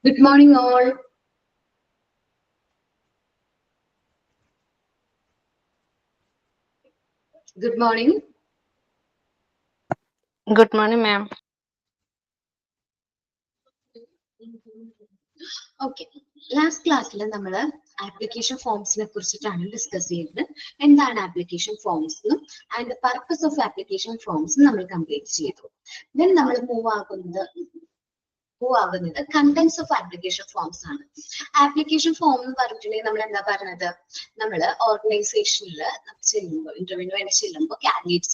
Good morning, all. Good morning. Good morning, ma'am. Okay. Last class, we application forms discussed. And application forms and the purpose of application forms we complete. Then we move on the contents of application forms. Application form we organization interview candidates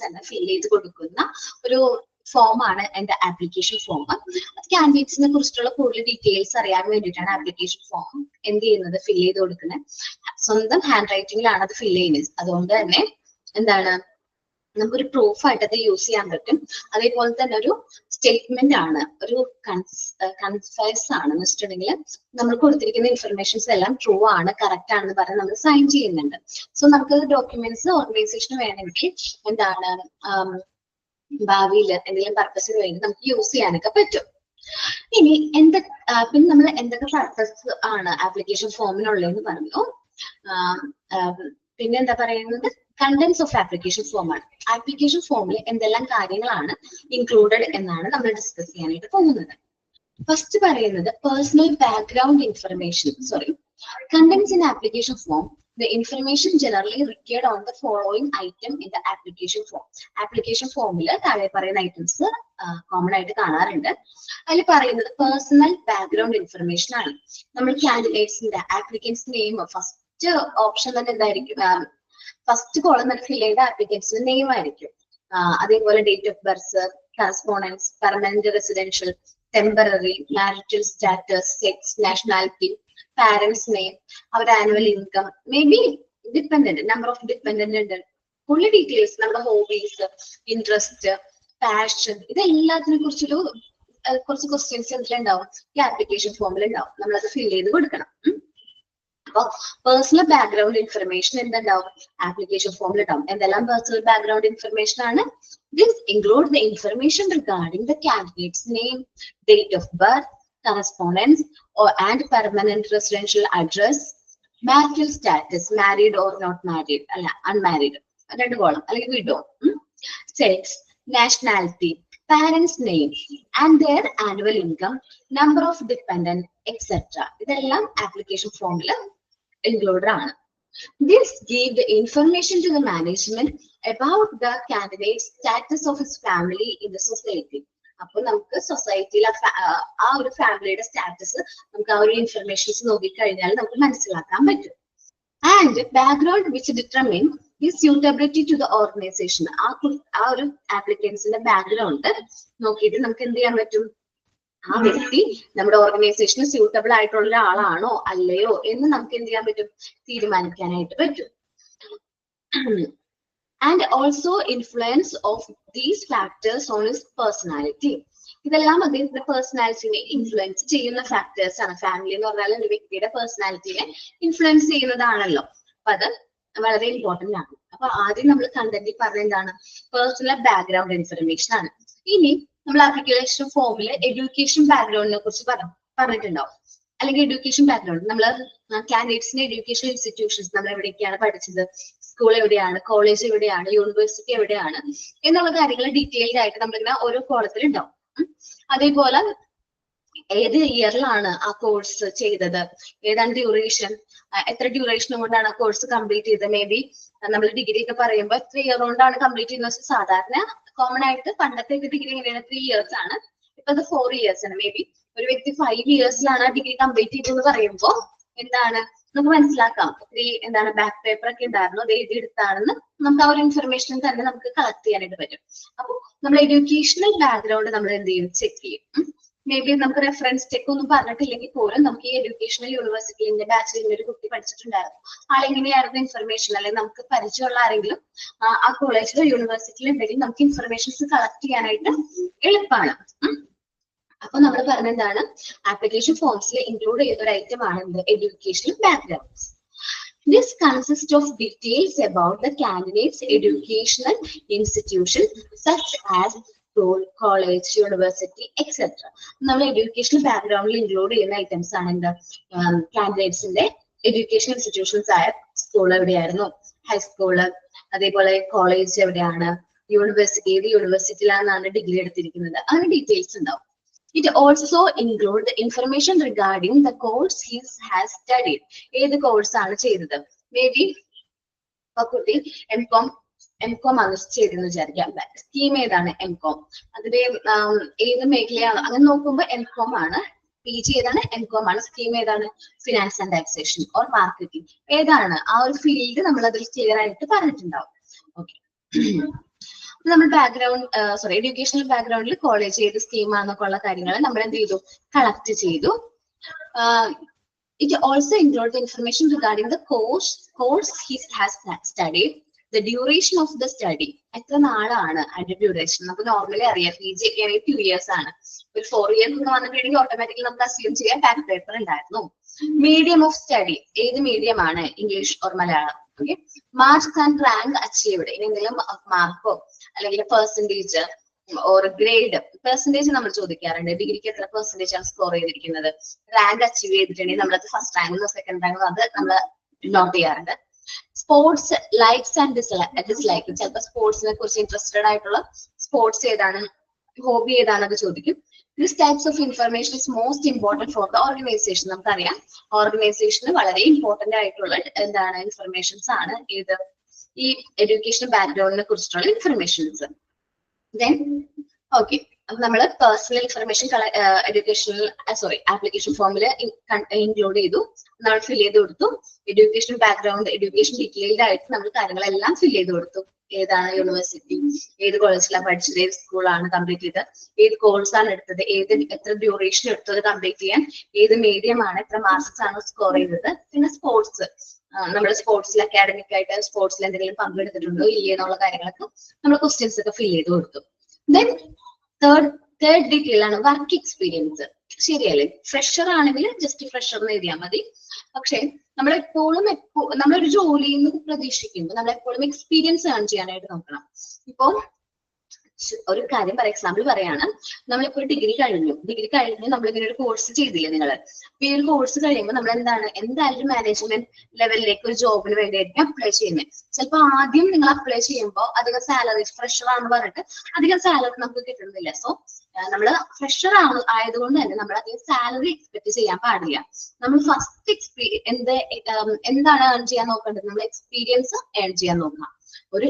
fill form and the application form. Candidates details application form in the fill handwriting fill നമുക്കൊരു proof ആയിട്ട് അത് use ചെയ്യാൻ പറ്റും. അതേപോലെ തന്നെ ഒരു statement ആണ്, ഒരു കൺഫൈസ് ആണെന്ന് വെച്ചിട്ടുണ്ടെങ്കിൽ നമ്മൾ കൊടുത്തിരിക്കുന്ന ഇൻഫർമേഷൻസ് എല്ലാം ട്രൂ ആണ്, കറക്റ്റ് ആണെന്ന് പറഞ്ഞ് നമ്മൾ സൈൻ ചെയ്യുന്നുണ്ട്. സോ നമുക്ക് ഡോക്യുമെന്റ്സ് ഓർഗനൈസേഷന് വേണമെങ്കിൽ ഭാവിയിൽ എന്തെങ്കിലും പർപ്പസിന് വേണ്ടി നമുക്ക് യൂസ് ചെയ്യാനൊക്കെ പറ്റും. ഇനി പിന്നെ നമ്മൾ എന്തൊക്കെ പർപ്പസ് ആണ് ആപ്ലിക്കേഷൻ ഫോമിനുള്ളതെന്ന് പറഞ്ഞു. പിന്നെ എന്താ പറയുന്നത്, കണ്ടന്റ്സ് ഓഫ് ആപ്ലിക്കേഷൻ ഫോം ആണ്. ആപ്ലിക്കേഷൻ ഫോമിൽ എന്തെല്ലാം കാര്യങ്ങളാണ് ഇൻക്ലൂഡഡ് എന്നാണ് നമ്മൾ ഡിസ്കസ് ചെയ്യാനായിട്ട് പോകുന്നത്. ഫസ്റ്റ് പറയുന്നത് personal background information. Contents in application form. The information generally required on the following item in the application form. Application form താഴെ പറയുന്ന ഐറ്റംസ് കോമൺ ആയിട്ട് കാണാറുണ്ട്. അതിൽ പറയുന്നത് പേഴ്സണൽ ബാക്ക്ഗ്രൗണ്ട് ഇൻഫർമേഷൻ ആണ്. നമ്മൾ കാൻഡിഡേറ്റ്സിന്റെ ആപ്ലിക്കൻസ് നെയിം ഫസ്റ്റ് ഓപ്ഷൻ തന്നെ എന്തായിരിക്കും, ഫസ്റ്റ് കോളം തന്നെ ഫിൽ ചെയ്ത ആപ്ലിക്കൻസിന്റെ നെയിം ആയിരിക്കും. അതേപോലെ date of birth, correspondence, permanent residential, temporary, marital status, sex, nationality, parents name, അവരുടെ annual income, may be dependent, number of dependent ഉണ്ട്, ഫുള്ള് ഡീറ്റെയിൽസ്, നമ്മുടെ ഹോബീസ്, ഇൻട്രസ്റ്റ്, പാഷൻ, ഇതെല്ലാത്തിനെ കുറിച്ചൊരു കുറച്ച് ക്വസ്റ്റ്യൻസ് എന്തിലുണ്ടാവും, ഈ ആപ്ലിക്കേഷൻ ഫോമിൽ ഉണ്ടാവും. നമ്മളത് ഫിൽ ചെയ്ത് കൊടുക്കണം. അപ്പോൾ പേഴ്സണൽ ബാക്ക്ഗ്രൗണ്ട് ഇൻഫർമേഷൻ എന്തുണ്ടാവും, ആപ്ലിക്കേഷൻ ഫോമിൽ ഉണ്ടാവും. എന്തെല്ലാം പേഴ്സണൽ ബാക്ക്ഗ്രൗണ്ട് ഇൻഫർമേഷൻ ആണ്? This includes the information regarding the candidate's name, date of birth, correspondence, and permanent residential address, marital status, married or not married, unmarried, രണ്ട് കോളം, അല്ലെങ്കിൽ widow, sex, nationality, parents' name, and their annual income, number of dependent, etc. ഇതെല്ലാം application ഫോമിൽ included ആണ്. This gave the information to the management about the candidate's status of his family in the society. അപ്പോൾ നമുക്ക് സൊസൈറ്റിയിൽ ആ ഒരു ഫാമിലിയുടെ status നമുക്ക് ആ ഒരു ഇൻഫർമേഷൻസ് നോക്കിക്കഴിഞ്ഞാൽ നമുക്ക് മനസ്സിലാക്കാൻ പറ്റും. And background which determine his suitability to the organisation. ആ ഒരു ആപ്ലിക്കൻസിന്റെ ബാക്ക്ഗ്രൗണ്ട് നോക്കിയിട്ട് നമുക്ക് എന്ത് ചെയ്യാൻ പറ്റും, ആ വ്യക്തി നമ്മുടെ ഓർഗനൈസേഷന് സ്യൂട്ടബിൾ ആയിട്ടുള്ള ഒരാളാണോ അല്ലയോ എന്ന് നമുക്ക് എന്ത് ചെയ്യാൻ പറ്റും, തീരുമാനിക്കാനായിട്ട് പറ്റും. And also influence of these factors on his personality. ഇതെല്ലാം അദ്ദേഹത്തിന്റെ പേഴ്സണാലിറ്റിനെ ഇൻഫ്ലുവൻസ് ചെയ്യുന്ന ഫാക്ടേഴ്സ് ആണ്. ഫാമിലി എന്ന് പറഞ്ഞാൽ ഒരു വ്യക്തിയുടെ പേഴ്സണാലിറ്റിനെ ഇൻഫ്ലുവൻസ് ചെയ്യുന്നതാണല്ലോ. അപ്പൊ അത് വളരെ ഇമ്പോർട്ടന്റ് ആണ്. അപ്പൊ ആദ്യം നമ്മൾ കണ്ടന്റിൽ പറഞ്ഞ എന്താണ്, പേഴ്സണൽ ബാക്ക്ഗ്രൗണ്ട് ഇൻഫർമേഷൻ ആണ്. ഇനി നമ്മൾ ആപ്ലിക്കേഷൻ ഫോമിൽ എഡ്യൂക്കേഷൻ ബാക്ക്ഗ്രൗണ്ടിനെ കുറിച്ച് പറഞ്ഞിട്ടുണ്ടാവും. അല്ലെങ്കിൽ എഡ്യൂക്കേഷൻ ബാക്ക്ഗ്രൗണ്ട് നമ്മൾ കാൻഡിഡേറ്റ്സിന്റെ എഡ്യൂക്കേഷൻ ഇൻസ്റ്റിറ്റ്യൂഷൻസ്, നമ്മൾ എവിടെയൊക്കെയാണ് പഠിച്ചത്, സ്കൂൾ എവിടെയാണ്, കോളേജ് എവിടെയാണ്, യൂണിവേഴ്സിറ്റി എവിടെയാണ് എന്നുള്ള കാര്യങ്ങൾ ഡീറ്റെയിൽഡ് ആയിട്ട് നമ്മളിങ്ങനെ ഓരോ കോളത്തിൽ ഉണ്ടാവും. അതേപോലെ ഏത് ഇയറിലാണ് ആ കോഴ്സ് ചെയ്തത്, ഏതാണ് ഡ്യൂറേഷൻ, എത്ര ഡ്യൂറേഷൻ കൊണ്ടാണ് ആ കോഴ്സ് കംപ്ലീറ്റ് ചെയ്തത്. മേ ബി നമ്മൾ ഡിഗ്രി ഒക്കെ പറയുമ്പോൾ 3 ഇയർ കൊണ്ടാണ് കംപ്ലീറ്റ് ചെയ്യുന്നത്. സാധാരണ കോമൺ ആയിട്ട് പണ്ടത്തെ ഡിഗ്രി എങ്ങനെയാണ്, 3 ഇയേഴ്സ് ആണ്. ഇപ്പൊ അത് 4 ഇയേഴ്സ് ആണ്. മേ ബി ഒരു വ്യക്തി 5 ഇയേഴ്സിലാണ് ആ ഡിഗ്രി കംപ്ലീറ്റ് ചെയ്തതെന്ന് പറയുമ്പോൾ എന്താണ് നമുക്ക് മനസ്സിലാക്കാം, എന്താണ് ബാക്ക് പേപ്പർ ഒക്കെ ഉണ്ടായിരുന്നു, അത് എഴുതിയെടുത്താണെന്ന് നമുക്ക് ആ ഒരു ഇൻഫർമേഷൻ തന്നെ നമുക്ക് കളക്ട് ചെയ്യാനായിട്ട് പറ്റും. അപ്പോൾ നമ്മൾ എഡ്യൂക്കേഷണൽ ബാക്ക്ഗ്രൗണ്ട് നമ്മൾ എന്ത് ചെയ്യും, ചെക്ക് ചെയ്യും. മേ ബി നമുക്ക് റെഫറൻസ് ചെക്ക് ഒന്നും പറഞ്ഞിട്ടില്ലെങ്കിൽ പോലും നമുക്ക് ഈ എഡ്യൂക്കേഷണൽ യൂണിവേഴ്സിറ്റിന്റെ ബാച്ചിലിന്റെ ഒരു കുട്ടി പഠിച്ചിട്ടുണ്ടായിരുന്നു, ആളെങ്ങനെയായിരുന്നു ഇൻഫർമേഷൻ, അല്ലെങ്കിൽ നമുക്ക് പരിചയമുള്ള ആരെങ്കിലും ആ കോളേജിലോ യൂണിവേഴ്സിറ്റിയിലോ ഉണ്ടെങ്കിൽ നമുക്ക് ഇൻഫർമേഷൻസ് കളക്ട് ചെയ്യാനായിട്ട് എളുപ്പമാണ്. അപ്പൊ നമ്മൾ പറഞ്ഞ എന്താണ്, ആപ്ലിക്കേഷൻ ഫോംസിൽ ഇൻക്ലൂഡ് ചെയ്ത ഒരു ഐറ്റം ആണ് എന്ത്, educational backgrounds. This consists of details about the candidate's educational institution, such as school, college, university etcetera. നമ്മൾ എഡ്യൂക്കേഷണൽ ബാക്ക്ഗ്രൗണ്ടിൽ ഇൻക്ലൂഡ് ചെയ്യുന്ന ഐറ്റംസ് ആണ് എന്താ കാൻഡിഡേറ്റ്സിന്റെ എഡ്യൂക്കേഷൻ ഇൻസ്റ്റിറ്റ്യൂഷൻസ് ആയ സ്കൂൾ എവിടെയായിരുന്നു, ഹൈസ്കൂള്, അതേപോലെ കോളേജ് എവിടെയാണ്, യൂണിവേഴ്സിറ്റി ഏത് യൂണിവേഴ്സിറ്റിയിലാണെന്നാണ് ഡിഗ്രി എടുത്തിരിക്കുന്നത്, അങ്ങനെ ഡീറ്റെയിൽസ് ഉണ്ടാവും. It also include the information regarding the course he has studied. ഏത് കോഴ്സ് ആണ് ചെയ്തത്? മേ ബി കുട്ടി എംകോം ആണ് ചെയ്തെന്ന് വിചാരിക്കാം. സ്കീം ഏതാണ്? എംകോം. അതിന്റെ ഏത് മേഖലയാണ് അങ്ങനെ നോക്കുമ്പോൾ എംകോം ആണ്. PG ഏതാണ്? എംകോം ആണ്. സ്കീം ഏതാണ്? Finance and taxation or marketing. ഏതാണ് ആ ഒരു ഫീൽഡ് നമ്മൾ അതിൽ ക്ലിയർ ആയിട്ട് പറഞ്ഞിട്ടുണ്ടാവും. ഓക്കെ, നമ്മൾ ബാക്ക്ഗ്രൗണ്ട് എഡ്യൂക്കേഷണൽ ബാക്ക്ഗ്രൗണ്ടിൽ കോളേജ് ഏത് സ്കീമാണെന്നൊക്കെ ഉള്ള കാര്യങ്ങൾ നമ്മൾ എന്ത് ചെയ്തു? കളക്ട് ചെയ്തു. It also includes information regarding the course he has studied, the duration of the study. എത്ര നാളാണ് അതിന്റെ ഡ്യൂറേഷൻ? നമുക്ക് നോർമലി അറിയാം PG ഒക്കെ ആണെങ്കിൽ 2 years ആണ്. ഒരു 4 years എന്ന് വന്നിട്ടുണ്ടെങ്കിൽ ഓട്ടോമാറ്റിക്കലി നമുക്ക് അസ്യൂം ചെയ്യാൻ ബാക്ക് പേപ്പർ ഉണ്ടായിരുന്നു. മീഡിയം ഓഫ് സ്റ്റഡി ഏത് മീഡിയം ആണ്? English or Malayalam. Okay, marks and rank achieved. ഇനി എന്തെങ്കിലും മാർക്കോ അല്ലെങ്കിൽ പെർസെന്റേജ് ഓർ ഗ്രേഡ്. പെർസെന്റേജ് നമ്മൾ ചോദിക്കാറുണ്ട്. ഡിഗ്രിക്ക് എത്ര പെർസെന്റേജ് ആണ് സ്കോർ ചെയ്തിരിക്കുന്നത്? റാങ്ക് അച്ചീവ് ചെയ്തിട്ടുണ്ടെങ്കിൽ നമ്മളത് ഫസ്റ്റ് റാങ്കോ സെക്കൻഡ് റാങ്കോ അത് നമ്മൾ നോട്ട് ചെയ്യാറുണ്ട്. Sports likes and dislike. ചിലപ്പോൾ സ്പോർട്സിനെ കുറിച്ച് ഇൻട്രസ്റ്റഡ് ആയിട്ടുള്ള സ്പോർട്സ് ഏതാണ്, ഹോബി ഏതാണെന്നൊക്കെ ചോദിക്കും. This types of information is most important for the organization. നമുക്കറിയാം ഓർഗനൈസേഷന് വളരെ ഇമ്പോർട്ടന്റ് ആയിട്ടുള്ള എന്താണ് ഇൻഫർമേഷൻസ് ആണ് ഇത് ഈ എഡ്യൂക്കേഷൻ ബാക്ക്ഗ്രൗണ്ടിനെ കുറിച്ചിട്ടുള്ള ഇൻഫർമേഷൻസ്. ദെൻ ഓക്കെ, നമ്മൾ പേഴ്സണൽ ഇൻഫർമേഷൻ ആപ്ലിക്കേഷൻ ഫോമിൽ ഇൻക്ലൂഡ് ചെയ്തു, നമ്മൾ ഫിൽ ചെയ്ത് കൊടുത്തു. എഡ്യൂക്കേഷൻ ബാക്ക്ഗ്രൗണ്ട്, എഡ്യൂക്കേഷൻ ഡീറ്റെയിൽഡ് ആയിട്ട് നമ്മൾ കാര്യങ്ങളെല്ലാം ഫിൽ ചെയ്ത് കൊടുത്തു. ഏതാണ് യൂണിവേഴ്സിറ്റി, ഏത് കോളേജിലാണ് പഠിച്ചത്, ഏത് സ്കൂളാണ് കംപ്ലീറ്റ് ചെയ്തത്, ഏത് കോഴ്സാണ് എടുത്തത്, എത്ര ഡ്യൂറേഷൻ എടുത്തത് കംപ്ലീറ്റ് ചെയ്യാൻ, ഏത് മീഡിയം ആണ്, എത്ര മാർക്സ് ആണ് സ്കോർ ചെയ്തത്. പിന്നെ സ്പോർട്സ്, നമ്മൾ സ്പോർട്സിൽ അക്കാഡമിക് ആയിട്ട് സ്പോർട്സിൽ എന്തെങ്കിലും പങ്കെടുത്തിട്ടുണ്ടോ ഇല്ലേ എന്നുള്ള കാര്യങ്ങളൊക്കെ നമ്മൾ ക്വസ്റ്റ്യൻസ് ഒക്കെ ഫിൽ ചെയ്ത് കൊടുത്തു. ദെൻ തേർഡ് ഡീറ്റെയിൽ ആണ് വർക്ക് എക്സ്പീരിയൻസ്. ശരിയല്ലേ? ഫ്രഷർ ആണെങ്കിൽ ജസ്റ്റ് ഫ്രഷർ എന്ന് എഴുതിയാൽ മതി. പക്ഷെ നമ്മളെപ്പോഴും നമ്മളൊരു ജോലിയിൽ നിന്ന് പ്രതീക്ഷിക്കുമ്പോൾ നമ്മളെപ്പോഴും എക്സ്പീരിയൻസ് ഏൺ ചെയ്യാനായിട്ട് നോക്കണം. ഇപ്പോ ഒരു കാര്യം എക്സാമ്പിൾ പറയാണ്, നമ്മളിപ്പോ ഡിഗ്രി കഴിഞ്ഞു നമ്മൾ ഇങ്ങനെ ഒരു കോഴ്സ് ചെയ്തില്ലേ നിങ്ങൾ? ഈ ഒരു കോഴ്സ് കഴിയുമ്പോൾ നമ്മൾ എന്തായാലും മാനേജ്മെന്റ് ലെവലിലേക്ക് ഒരു ജോബിന് വേണ്ടിയായിരിക്കും അപ്ലൈ ചെയ്യുന്നത്. ചിലപ്പോൾ ആദ്യം നിങ്ങൾ അപ്ലൈ ചെയ്യുമ്പോൾ അധികം സാലറി, ഫ്രഷർ ആണെന്ന് പറഞ്ഞിട്ട് അധികം സാലറി നമുക്ക് കിട്ടുന്നില്ല. സോ നമ്മൾ ഫ്രഷർ ആയതുകൊണ്ട് തന്നെ നമ്മൾ അധികം സാലറി എക്സ്പെക്ട് ചെയ്യാൻ പാടില്ല. നമ്മൾ ഫസ്റ്റ് എന്താണ് ഏൺ ചെയ്യാൻ നോക്കേണ്ടത്? നമ്മൾ എക്സ്പീരിയൻസ് ഏൺ ചെയ്യാൻ നോക്കാം. ഒരു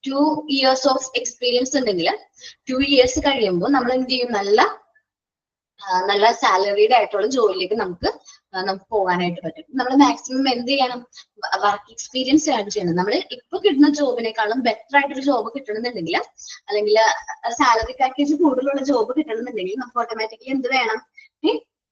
2 years ഓഫ് എക്സ്പീരിയൻസ് ഉണ്ടെങ്കിൽ 2 years കഴിയുമ്പോൾ നമ്മൾ എന്ത് ചെയ്യും? നല്ല സാലറീഡ് ആയിട്ടുള്ള ജോലിയിലേക്ക് നമുക്ക് പോകാനായിട്ട് പറ്റും. നമ്മൾ മാക്സിമം എന്ത് ചെയ്യണം? വർക്ക് എക്സ്പീരിയൻസ് ആഡ് ചെയ്യണം. നമ്മൾ ഇപ്പൊ കിട്ടുന്ന ജോബിനേക്കാളും ബെറ്റർ ആയിട്ടൊരു ജോബ് കിട്ടണമെന്നുണ്ടെങ്കിൽ, അല്ലെങ്കിൽ സാലറി പാക്കേജ് കൂടുതലുള്ള ജോബ് കിട്ടണമെന്നുണ്ടെങ്കിൽ നമുക്ക് ഓട്ടോമാറ്റിക്കലി എന്ത് വേണം?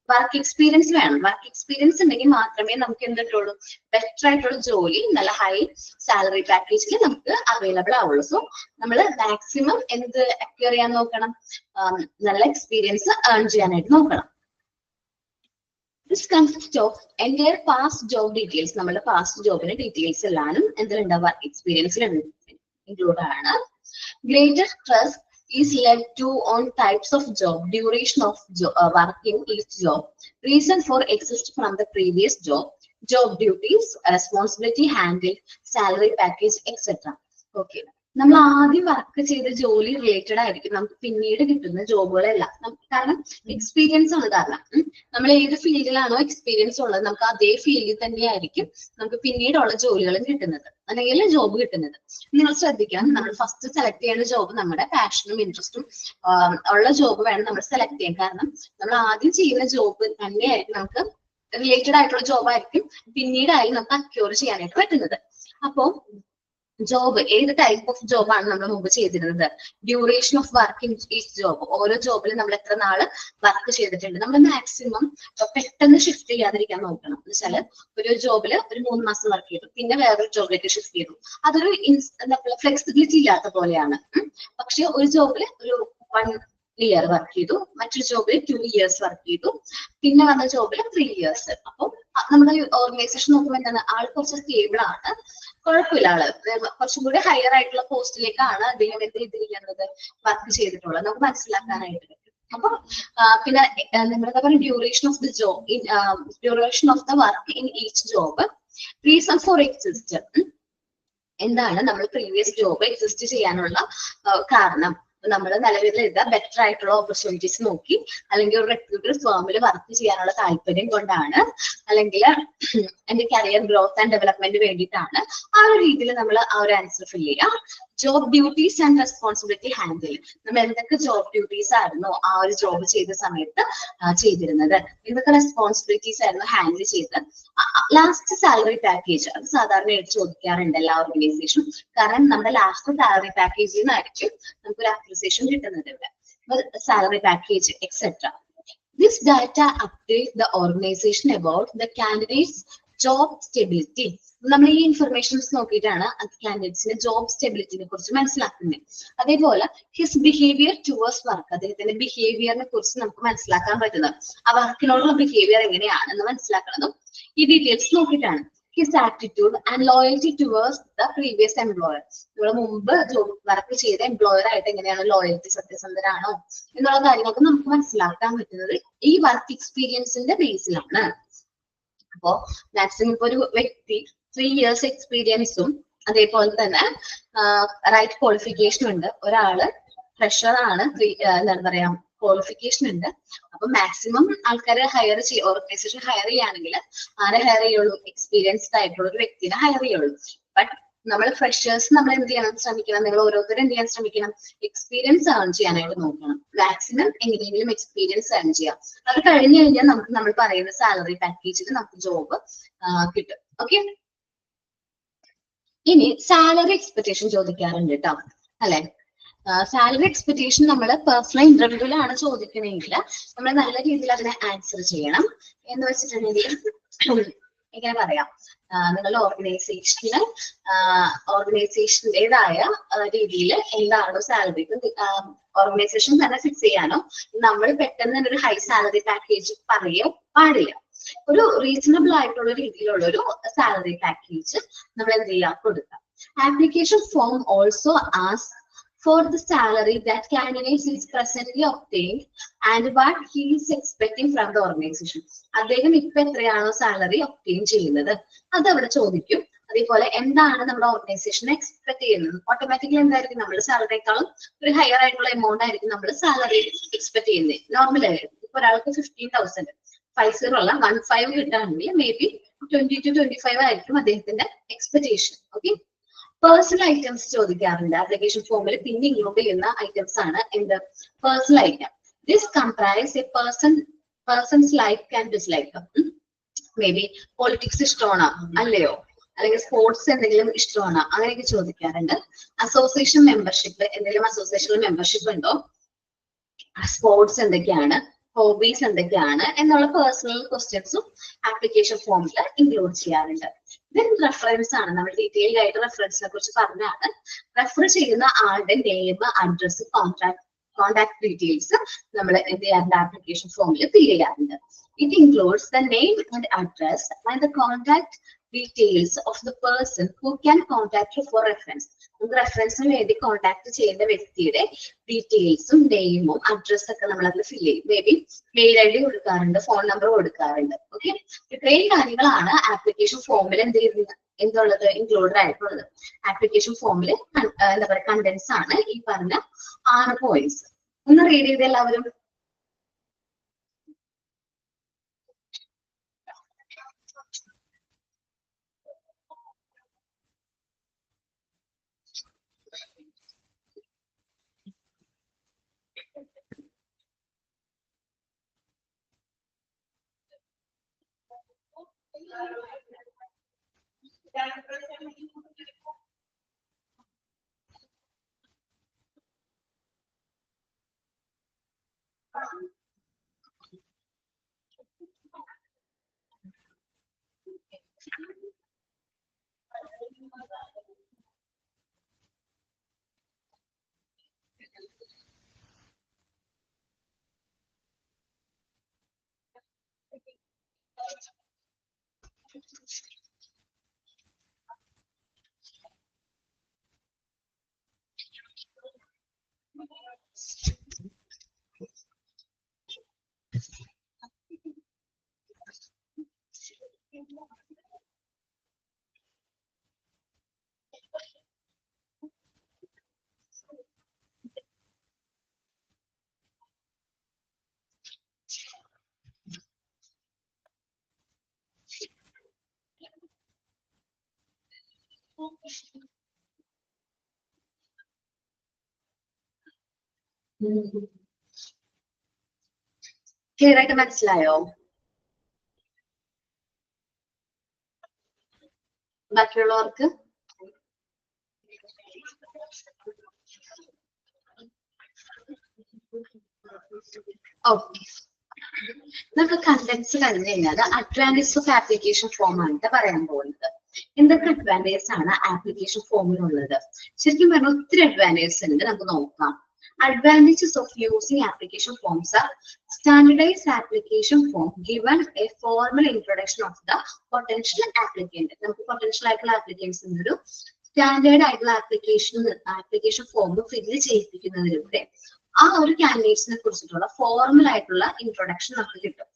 വർക്ക് എക്സ്പീരിയൻസ് വേണം. വർക്ക് എക്സ്പീരിയൻസ് ഉണ്ടെങ്കിൽ മാത്രമേ നമുക്ക് എന്തുള്ളൂ? ബെറ്റർ ആയിട്ടുള്ള ജോലി നല്ല ഹൈ സാലറി പാക്കേജിൽ നമുക്ക് അവൈലബിൾ ആവുള്ളൂ. സോ നമ്മൾ മാക്സിമം അക്വയർ ചെയ്യാൻ നോക്കണം? നല്ല എക്സ്പീരിയൻസ് ഏൺ ചെയ്യാനായിട്ട് നോക്കണം. This consist of entire past job details. നമ്മുടെ പാസ്റ്റ് ജോബിന്റെ ഡീറ്റെയിൽസ് എല്ലാം എന്തിലുണ്ടാവും? വർക്ക് എക്സ്പീരിയൻസിൽ ഇൻക്ലൂഡ് ആണ്. Greater trust is led to on types of job, duration of working each job, reason for exist from the previous job duties, responsibility handled, salary package, etc. Okay, നമ്മൾ ആദ്യം work ചെയ്ത ജോലി related ആയിരിക്കും നമുക്ക് പിന്നീട് കിട്ടുന്ന ജോബുകളെല്ലാം. കാരണം എക്സ്പീരിയൻസ് ആണ്. കാരണം നമ്മൾ ഏത് ഫീൽഡിലാണോ എക്സ്പീരിയൻസ് ഉള്ളത് നമുക്ക് അതേ ഫീൽഡിൽ തന്നെയായിരിക്കും നമുക്ക് പിന്നീടുള്ള ജോലികളും കിട്ടുന്നത്, അല്ലെങ്കിൽ ജോബ് കിട്ടുന്നത്. നിങ്ങൾ ശ്രദ്ധിക്കണം, നമ്മൾ ഫസ്റ്റ് സെലക്ട് ചെയ്യുന്ന ജോബ് നമ്മുടെ പാഷനും ഇൻട്രസ്റ്റും ഉള്ള ജോബ് വേണം നമ്മൾ സെലക്ട് ചെയ്യാൻ. കാരണം നമ്മൾ ആദ്യം ചെയ്യുന്ന ജോബ് തന്നെയായിരിക്കും നമുക്ക് റിലേറ്റഡ് ആയിട്ടുള്ള ജോബ് ആയിരിക്കും പിന്നീടായാലും നമുക്ക് അക്യൂർ ചെയ്യാനായിട്ട് പറ്റുന്നത്. അപ്പോ ജോബ് ഏത് ടൈപ്പ് ഓഫ് ജോബാണ് നമ്മൾ മുമ്പ് ചെയ്തിരുന്നത്? Duration of working each job. ഓരോ ജോബിലും നമ്മൾ എത്ര നാള് വർക്ക് ചെയ്തിട്ടുണ്ട്. നമ്മൾ മാക്സിമം പെട്ടെന്ന് ഷിഫ്റ്റ് ചെയ്യാതിരിക്കാൻ നോക്കണം. എന്ന് വെച്ചാൽ ഒരു ജോബില് ഒരു 3 മാസം വർക്ക് ചെയ്തു, പിന്നെ വേറൊരു ജോബിലേക്ക് ഷിഫ്റ്റ് ചെയ്തു. അതൊരു ഫ്ലെക്സിബിലിറ്റി ഇല്ലാത്ത പോലെയാണ്. പക്ഷെ ഒരു ജോബില് ഒരു 1 year വർക്ക് ചെയ്തു, മറ്റൊരു ജോബിൽ 2 years വർക്ക് ചെയ്തു, പിന്നെ വന്ന ജോബിൽ 3 years. അപ്പം നമ്മുടെ ഓർഗനൈസേഷൻ നോക്കുമ്പോൾ എന്താണ്, ആൾ കുറച്ച് സ്റ്റേബിൾ ആണ്, കുഴപ്പമില്ല, ആള് കുറച്ചും കൂടി ഹയർ ആയിട്ടുള്ള പോസ്റ്റിലേക്കാണ് അദ്ദേഹം എന്ത് ചെയ്തിരിക്കുന്നത്, വർക്ക് ചെയ്തിട്ടുള്ളത്, നമുക്ക് മനസ്സിലാക്കാനായിട്ട് പറ്റും. അപ്പൊ പിന്നെ നമ്മളെന്താ പറയുക, duration of the job, duration of the work in each job, reason for exist, എന്താണ് നമ്മൾ പ്രീവിയസ് ജോബ് എക്സിസ്റ്റ് ചെയ്യാനുള്ള കാരണം. നമ്മൾ നിലവിൽ ബെറ്റർ ആയിട്ടുള്ള ഓപ്പർച്യൂണിറ്റീസ് നോക്കി, അല്ലെങ്കിൽ ഒരു റെപ്യൂട്ടഡ് ഫേമിൽ വർക്ക് ചെയ്യാനുള്ള താല്പര്യം കൊണ്ടാണ്, അല്ലെങ്കിൽ എന്റെ കരിയർ ഗ്രോത്ത് ആൻഡ് ഡെവലപ്മെന്റ് വേണ്ടിയിട്ടാണ്, ആ ഒരു രീതിയിൽ നമ്മൾ ആ ഒരു ആൻസർ ഫിൽ ചെയ്യുക. Job duties and responsibility handle, നമ്മൾ എന്തൊക്കെ ജോബ് ഡ്യൂട്ടീസ് ആയിരുന്നു ആ ഒരു ജോബ് ചെയ്ത സമയത്ത് ചെയ്തിരുന്നത്, എന്തൊക്കെ റെസ്പോൺസിബിലിറ്റീസ് ആയിരുന്നു ഹാൻഡിൽ ചെയ്തത്. ലാസ്റ്റ് സാലറി പാക്കേജ്, അത് സാധാരണ ചോദിക്കാറുണ്ട് എല്ലാ ഓർഗനൈസേഷനും, കാരണം നമ്മുടെ ലാസ്റ്റ് സാലറി പാക്കേജിൽ നിന്നായിരിക്കും നമുക്കൊരു അപ്രിസിയേഷൻ കിട്ടുന്നത് ഇവിടെ, salary package etcetera. This data updates the organization about the candidate's job stability. നമ്മൾ ഈ ഇൻഫർമേഷൻസ് നോക്കിയിട്ടാണ് കാൻഡിഡേറ്റ്സിന്റെ ജോബ് സ്റ്റെബിലിറ്റിനെ കുറിച്ച് മനസ്സിലാക്കുന്നത്. അതേപോലെ ഹിസ് ബിഹേവിയർ ടുവേഴ്സ് വർക്ക്, അദ്ദേഹത്തിന്റെ ബിഹേവിയറിനെ കുറിച്ച് നമുക്ക് മനസ്സിലാക്കാൻ പറ്റുന്നത്, ആ വർക്കിനോടുള്ള ബിഹേവിയർ എങ്ങനെയാണെന്ന് മനസ്സിലാക്കുന്നതും ഈ ഡീറ്റെയിൽസ് നോക്കിയിട്ടാണ്. His attitude and loyalty towards the previous employer, നമ്മൾ മുമ്പ് ജോബ് വർക്ക് ചെയ്ത എംപ്ലോയർ ആയിട്ട് എങ്ങനെയാണ് ലോയൽറ്റി, സത്യസന്ധരാണോ എന്നുള്ള കാര്യങ്ങളൊക്കെ നമുക്ക് മനസ്സിലാക്കാൻ പറ്റുന്നത് ഈ വർക്ക് എക്സ്പീരിയൻസിന്റെ ബേസിലാണ്. അപ്പോ മാക്സിമം ഇപ്പൊ ഒരു വ്യക്തി 3 years എക്സ്പീരിയൻസും അതേപോലെ തന്നെ റൈറ്റ് ക്വാളിഫിക്കേഷൻ ഉണ്ട്, ഒരാള് ഫ്രഷർ ആണ്, എന്താണ് പറയാ ക്വാളിഫിക്കേഷൻ ഉണ്ട്, അപ്പൊ മാക്സിമം ആൾക്കാരെ ഹയർ ചെയ്യും, ഓർഗനൈസേഷൻ ഹയർ ചെയ്യുകയാണെങ്കിൽ ആരെ ഹയർ ചെയ്യുള്ളൂ, എക്സ്പീരിയൻസ്ഡ് ആയിട്ടുള്ള ഒരു വ്യക്തിനെ ഹയർ ചെയ്യുള്ളൂ. ബട്ട് നമ്മൾ ഫ്രഷേഴ്സ് നമ്മൾ എന്ത് ചെയ്യണം, ശ്രമിക്കണം, നിങ്ങൾ ഓരോരുത്തരും എന്ത് ചെയ്യാൻ ശ്രമിക്കണം, എക്സ്പീരിയൻസ് ഏൺ ചെയ്യാനായിട്ട് നോക്കണം, മാക്സിമം എങ്ങനെയെങ്കിലും എക്സ്പീരിയൻസ് ഏൺ ചെയ്യാം. അത് കഴിഞ്ഞു കഴിഞ്ഞാൽ നമുക്ക് നമ്മൾ പറയുന്ന സാലറി പാക്കേജിൽ നമുക്ക് ജോബ് കിട്ടും. ഓക്കെ, ഇനി സാലറി എക്സ്പെക്ടേഷൻ ചോദിക്കാറുണ്ട് കേട്ടോ, അല്ലെ? സാലറി എക്സ്പെക്ടേഷൻ നമ്മൾ പേഴ്സണൽ ഇന്റർവ്യൂവിലാണ് ചോദിക്കണമെങ്കിൽ നമ്മൾ നല്ല രീതിയിൽ അതിനെ ആൻസർ ചെയ്യണം. എന്ന് വെച്ചിട്ടുണ്ടെങ്കിൽ എങ്ങനെ പറയാം, നിങ്ങളുടെ ഓർഗനൈസേഷൻ്റെതായ രീതിയിൽ എന്താണോ സാലറി, ഓർഗനൈസേഷൻ തന്നെ ഫിക്സ് ചെയ്യാനോ, നമ്മൾ പെട്ടെന്ന് തന്നെ ഒരു ഹൈ സാലറി പാക്കേജ് പറയോ പാടില്ല. ഒരു റീസണബിൾ ആയിട്ടുള്ള രീതിയിലുള്ള ഒരു സാലറി പാക്കേജ് നമ്മൾ എന്ത് ചെയ്യാം, കൊടുക്കാം. Application form also ask for the salary that candidate is presently obtained and what he is expecting from the organization. അദ്ദേഹം ഇപ്പൊ എത്രയാണോ സാലറി ഒബ്റ്റെയിൻ ചെയ്യുന്നത് അത് അവിടെ ചോദിക്കും. അതേപോലെ എന്താണ് നമ്മുടെ ഓർഗനൈസേഷൻ എക്സ്പെക്ട് ചെയ്യുന്നത്, ഓട്ടോമാറ്റിക്കലി എന്തായിരിക്കും, നമ്മുടെ സാലറിയേക്കാളും ഒരു ഹയർ ആയിട്ടുള്ള എമൗണ്ട് ആയിരിക്കും നമ്മൾ സാലറി എക്സ്പെക്ട് ചെയ്യുന്നത്. നോർമൽ ആയിരിക്കും, ഇപ്പൊ ഒരാൾക്ക് 15,000 50 അല്ല 15 കിട്ടുകയാണെങ്കിൽ മേ ബി 20 to 25 ആയിരിക്കും അദ്ദേഹത്തിന്റെ എക്സ്പെക്ടേഷൻ. ഓക്കെ, പേഴ്സണൽ ഐറ്റംസ് ചോദിക്കാറുണ്ട് ആപ്ലിക്കേഷൻ ഫോമിൽ, പിന്നെ ഇൻക്ലൂഡ് ചെയ്യുന്ന ഐറ്റംസ് ആണ് എന്ത്, personal item. This comprise a person's like and dislike, may be politics ഇഷ്ടമാണോ അല്ലയോ, അല്ലെങ്കിൽ സ്പോർട്സ് എന്തെങ്കിലും ഇഷ്ടമാണോ, അങ്ങനെയൊക്കെ ചോദിക്കാറുണ്ട്. അസോസിയേഷൻ മെമ്പർഷിപ്പ്, എന്തെങ്കിലും അസോസിയേഷനിൽ മെമ്പർഷിപ്പ് ഉണ്ടോ, സ്പോർട്സ് എന്തൊക്കെയാണ്, ഹോബീസ് എന്തൊക്കെയാണ് എന്നുള്ള പേഴ്സണൽ ക്വസ്റ്റ്യൻസും ആപ്ലിക്കേഷൻ ഫോമിൽ ഇൻക്ലൂഡ് ചെയ്യാറുണ്ട്. ദെൻ റെഫറൻസ് ആണ്, നമ്മൾ ഡീറ്റെയിൽഡ് ആയിട്ട് റെഫറൻസിനെ കുറിച്ച് പറഞ്ഞാണ്. റെഫർ ചെയ്യുന്ന ആളുടെ നെയിം, അഡ്രസ്, കോൺടാക്ട് ഡീറ്റെയിൽസ് നമ്മൾ എന്ത് ചെയ്യാറുണ്ട്, ആപ്ലിക്കേഷൻ ഫോമിൽ ഫിൽ ചെയ്യാറുണ്ട്. It includes the name and address and the contact details of the person who can contact four reference. നമുക്ക് റെഫറൻസിന് വേണ്ടി കോൺടാക്ട് ചെയ്യേണ്ട വ്യക്തിയുടെ ഡീറ്റെയിൽസും നെയിമും അഡ്രസ്സും ഒക്കെ നമ്മൾ അതിൽ ഫിൽ ചെയ്യും. മേ ബി മെയിൽ ഐ ഡി കൊടുക്കാറുണ്ട്, ഫോൺ നമ്പർ കൊടുക്കാറുണ്ട്. ഓക്കെ, ഇത്രയും കാര്യങ്ങളാണ് ആപ്ലിക്കേഷൻ ഫോമിൽ എന്തുള്ളത് ഇൻക്ലൂഡഡ് ആയിട്ടുള്ളത്. ആപ്ലിക്കേഷൻ ഫോമിൽ എന്താ പറയുക, കണ്ടന്റ്സ് ആണ് ഈ പറഞ്ഞ 6 പോയിന്റ്സ്. ഒന്ന് റീഡ് ചെയ്ത് എല്ലാവരും. ക്ലിയർ ആയിട്ട് മനസ്സിലായോ? ബാക്കിയുള്ളവർക്ക് ഓക്കെ. നമുക്ക് കണ്ടന്റ്സ് കഴിഞ്ഞ് കഴിഞ്ഞാൽ അഡ്വാൻറ്റേജ് ഓഫ് ആപ്ലിക്കേഷൻ ഫോം ആണ് പറയാൻ പോകുന്നത്. എന്തൊക്കെ അഡ്വാൻറ്റേജ് ആണ് ആപ്ലിക്കേഷൻ ഫോമിനുള്ളത്? ശരിക്കും പറഞ്ഞാൽ ഒത്തിരി അഡ്വാൻറ്റേജസ് ഉണ്ട്, നമുക്ക് നോക്കാം. Advantages of using application forms are standardized application form given a formal introduction of the potential applicant. നമുക്ക് potential ആയിട്ടുള്ള applicants ഒരു സ്റ്റാൻഡേർഡ് ആയിട്ടുള്ള ആപ്ലിക്കേഷൻ ഫോം ഫില്ല് ചെയ്യിപ്പിക്കുന്നതിലൂടെ ആ ഒരു കാൻഡിഡേറ്റ്സിനെ കുറിച്ചിട്ടുള്ള ഫോർമൽ ആയിട്ടുള്ള ഇൻട്രൊഡക്ഷൻ നമുക്ക് കിട്ടും.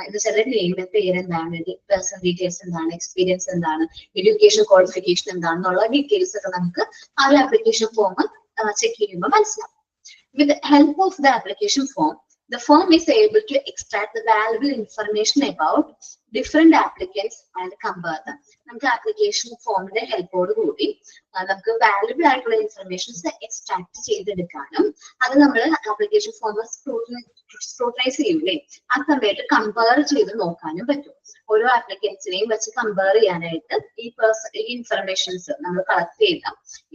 ഇത് ചില നെയിം, പേരെന്താണ്, പേഴ്സണൽ ഡീറ്റെയിൽസ് എന്താണ്, എക്സ്പീരിയൻസ് എന്താണ്, എഡ്യൂക്കേഷൻ ക്വാളിഫിക്കേഷൻ എന്താണെന്നുള്ള ഡീറ്റെയിൽസ് ഒക്കെ നമുക്ക് ആ ഒരു ആപ്ലിക്കേഷൻ ഫോം ചെക്ക് ചെയ്യുമ്പോൾ മനസ്സിലാവും. With the help of the application form, the firm is able to extract the valuable information about different applicants and compare them. നമുക്ക് ആപ്ലിക്കേഷൻ ഫോമിന്റെ ഹെൽപ്പോട് കൂടി നമുക്ക് വാല്യുബിൾ ആയിട്ടുള്ള ഇൻഫർമേഷൻസ് എക്സ്ട്രാക്ട് ചെയ്തെടുക്കാനും അത് നമ്മൾ ആപ്ലിക്കേഷൻ ഫോം സ്ക്രൂട്ടനൈസ് ചെയ്യൂലേ, ആ സമയത്ത് കമ്പയർ ചെയ്ത് നോക്കാനും പറ്റും. ഓരോ ആപ്ലിക്കൻസിനെയും വെച്ച് കമ്പയർ ചെയ്യാനായിട്ട് ഈ ഇൻഫർമേഷൻസ് നമ്മൾ കളക്ട് ചെയ്ത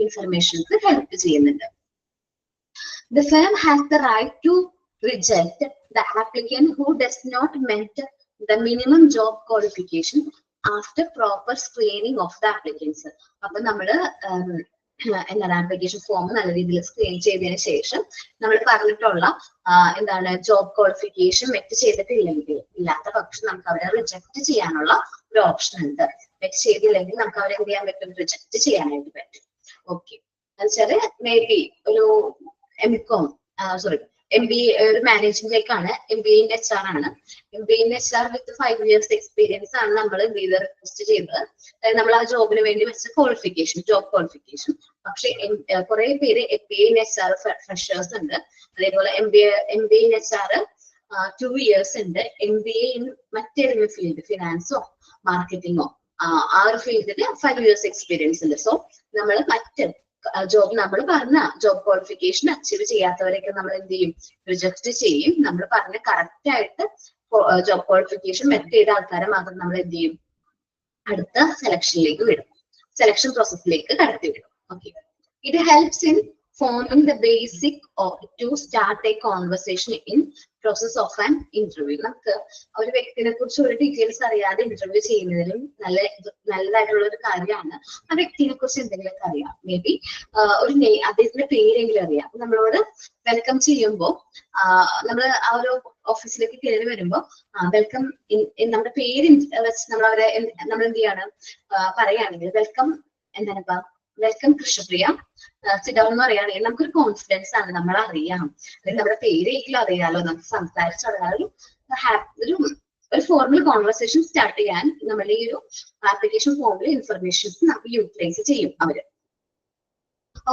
ഇൻഫർമേഷൻസ് ഹെൽപ്പ് ചെയ്യുന്നുണ്ട്. The firm has the right to reject the applicant who does not meet the minimum job qualification after proper screening of the applicants. അപ്പോൾ നമ്മള് എന്താണ് ആപ്ലിക്കേഷൻ ഫോം നല്ല രീതിയിൽ സ്ക്രീൻ ചെയ്തതിനു ശേഷം നമ്മൾ പറഞ്ഞിട്ടുള്ള എന്താണ് ജോബ് ക്വാളിഫിക്കേഷൻ മെറ്റ് ചെയ്തിട്ടില്ലെങ്കിൽ, ഇല്ലാത്ത പക്ഷം നമുക്ക് അവരെ റിജക്ട് ചെയ്യാനുള്ള ഒരു ഓപ്ഷൻ ഉണ്ട്. മെറ്റ് ചെയ്തില്ലെങ്കിൽ നമുക്ക് അവരെ എന്ത് ചെയ്യാൻ പറ്റും? റിജക്ട് ചെയ്യാനായിട്ട് പറ്റും. ഓക്കെ, എന്നുവെച്ചാല് മേ ബി ഒരു MBA ഒരു മാനേജിംഗിലേക്കാണ്, MBA in HR ആണ്. MBA in HR with 5 years experience ആണ് നമ്മൾ റിക്വസ്റ്റ് ചെയ്തത്. നമ്മൾ ആ ജോബിന് വേണ്ടി വെച്ച ക്വാളിഫിക്കേഷൻ, ജോബ് ക്വാളിഫിക്കേഷൻ. പക്ഷെ കുറെ പേര് MBA in HR ഫ്രഷേഴ്സ് ഉണ്ട്, അതേപോലെ MBA in HR 2 years ഉണ്ട്, MBA in മറ്റേതെങ്കിലും ഫീൽഡ്, ഫിനാൻസോ മാർക്കറ്റിങ്ങോ ആ ഒരു ഫീൽഡിൽ 5 years എക്സ്പീരിയൻസ് ഉണ്ട്. സോ നമ്മൾ മറ്റ് ജോബ് നമ്മൾ പറഞ്ഞ ജോബ് ക്വാളിഫിക്കേഷൻ അച്ചീവ് ചെയ്യാത്തവരെയൊക്കെ നമ്മൾ എന്ത് ചെയ്യും? റിജക്ട് ചെയ്യും. നമ്മൾ പറഞ്ഞ കറക്റ്റ് ആയിട്ട് ജോബ് ക്വാളിഫിക്കേഷൻ മെറ്റ് ചെയ്ത ആൾക്കാരെ മാത്രം നമ്മൾ എന്ത് ചെയ്യും? അടുത്ത സെലക്ഷനിലേക്ക് വിടും, സെലക്ഷൻ പ്രോസസ്സിലേക്ക് കടത്തി വിടും. Okay, it helps in forming the basic to start a conversation in process of an interview. നമുക്ക് ഒരു വ്യക്തിനെ കുറിച്ച് ഒരു ഡീറ്റെയിൽസ് അറിയാതെ ഇന്റർവ്യൂ ചെയ്യുന്നതിലും നല്ലതായിട്ടുള്ള ഒരു കാര്യമാണ് ആ വ്യക്തിനെ കുറിച്ച് എന്തെങ്കിലുമൊക്കെ അറിയാം. മേ ബി ഒരു അദ്ദേഹത്തിന്റെ പേരെങ്കിലും അറിയാം. നമ്മളോട് വെൽക്കം ചെയ്യുമ്പോൾ നമ്മൾ ആ ഒരു ഓഫീസിലേക്ക് കയറി വരുമ്പോൾ വെൽക്കം നമ്മുടെ പേര് വെച്ച് നമ്മൾ എന്ത് ചെയ്യാണ് പറയുകയാണെങ്കിൽ വെൽക്കം എന്താണ് വെൽക്കം കൃഷ്ണപ്രിയ സിഡൗൺ എന്ന് പറയുകയാണെങ്കിൽ നമുക്കൊരു കോൺഫിഡൻസ് ആണ്, നമ്മൾ അറിയാം, അല്ലെങ്കിൽ നമ്മുടെ പേരെങ്കിലും അറിയാലോ, നമുക്ക് സംസാരിച്ചറിയാലോ. ഒരു ഫോർമൽ കോൺവെർസേഷൻ സ്റ്റാർട്ട് ചെയ്യാൻ നമ്മൾ ഈ ഒരു ആപ്ലിക്കേഷൻ ഫോമിൽ ഇൻഫർമേഷൻസ് നമുക്ക് യൂട്ടിലൈസ് ചെയ്യും അവര്.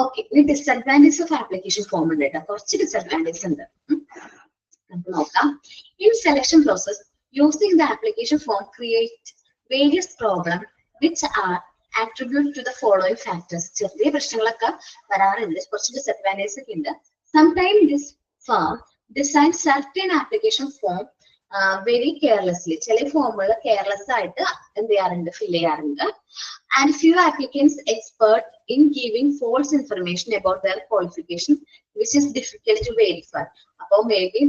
ഓക്കെ, ഇനി ഡിസഡ്വാൻറ്റേജ് ഓഫ് ആപ്ലിക്കേഷൻ ഫോം ഉണ്ട് കേട്ടോ, കുറച്ച് ഡിസഡ്വാൻറ്റേജ് ഉണ്ട്, നമുക്ക് നോക്കാം. In selection process using the application form create various problem which are attribute to the following factors. ചെറിയ പ്രശ്നങ്ങളൊക്കെ വരാറുണ്ട്, കുറച്ച് ഡിസഡ്വാൻറ്റേജസ് ഒക്കെ ഉണ്ട്. Sometimes this firm designs certain application form very carelessly. ചില ഫോമുകൾ കെയർലെസ് ആയിട്ട് എന്ത് ചെയ്യാറുണ്ട്? ഫിൽ ചെയ്യാറുണ്ട്. And few applicants expert in giving false information about their qualification, which is difficult to verify. അപ്പോൾ മേ ബി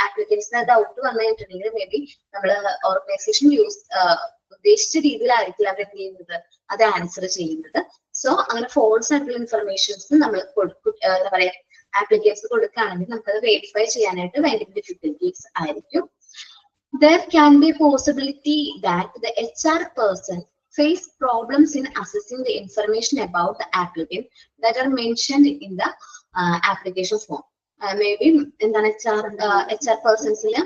ആപ്ലിക്കൻസിന് ഡൗട്ട് വന്നു കഴിഞ്ഞിട്ടുണ്ടെങ്കിൽ മേ ബി നമ്മൾ ഓർഗനൈസേഷൻ ഉദ്ദേശിച്ച രീതിയിലായിരിക്കില്ല അവർ എന്ത് ചെയ്യുന്നത്, അത് ആൻസർ ചെയ്യുന്നത്. സോ അങ്ങനെ ഫോൾസ് ആയിട്ടുള്ള ഇൻഫർമേഷൻസ് നമ്മൾ എന്താ പറയാ ആപ്ലിക്കൻസ് കൊടുക്കുകയാണെങ്കിൽ നമുക്കത് വെരിഫൈ ചെയ്യാനായിട്ട് ഭയങ്കര ഡിഫിക്കൽറ്റീസ് ആയിരിക്കും. There can be a possibility that the HR person face problems in assessing the information about the applicant that are mentioned in the application form. Maybe എന്താണ് HR പേഴ്സൺസിന്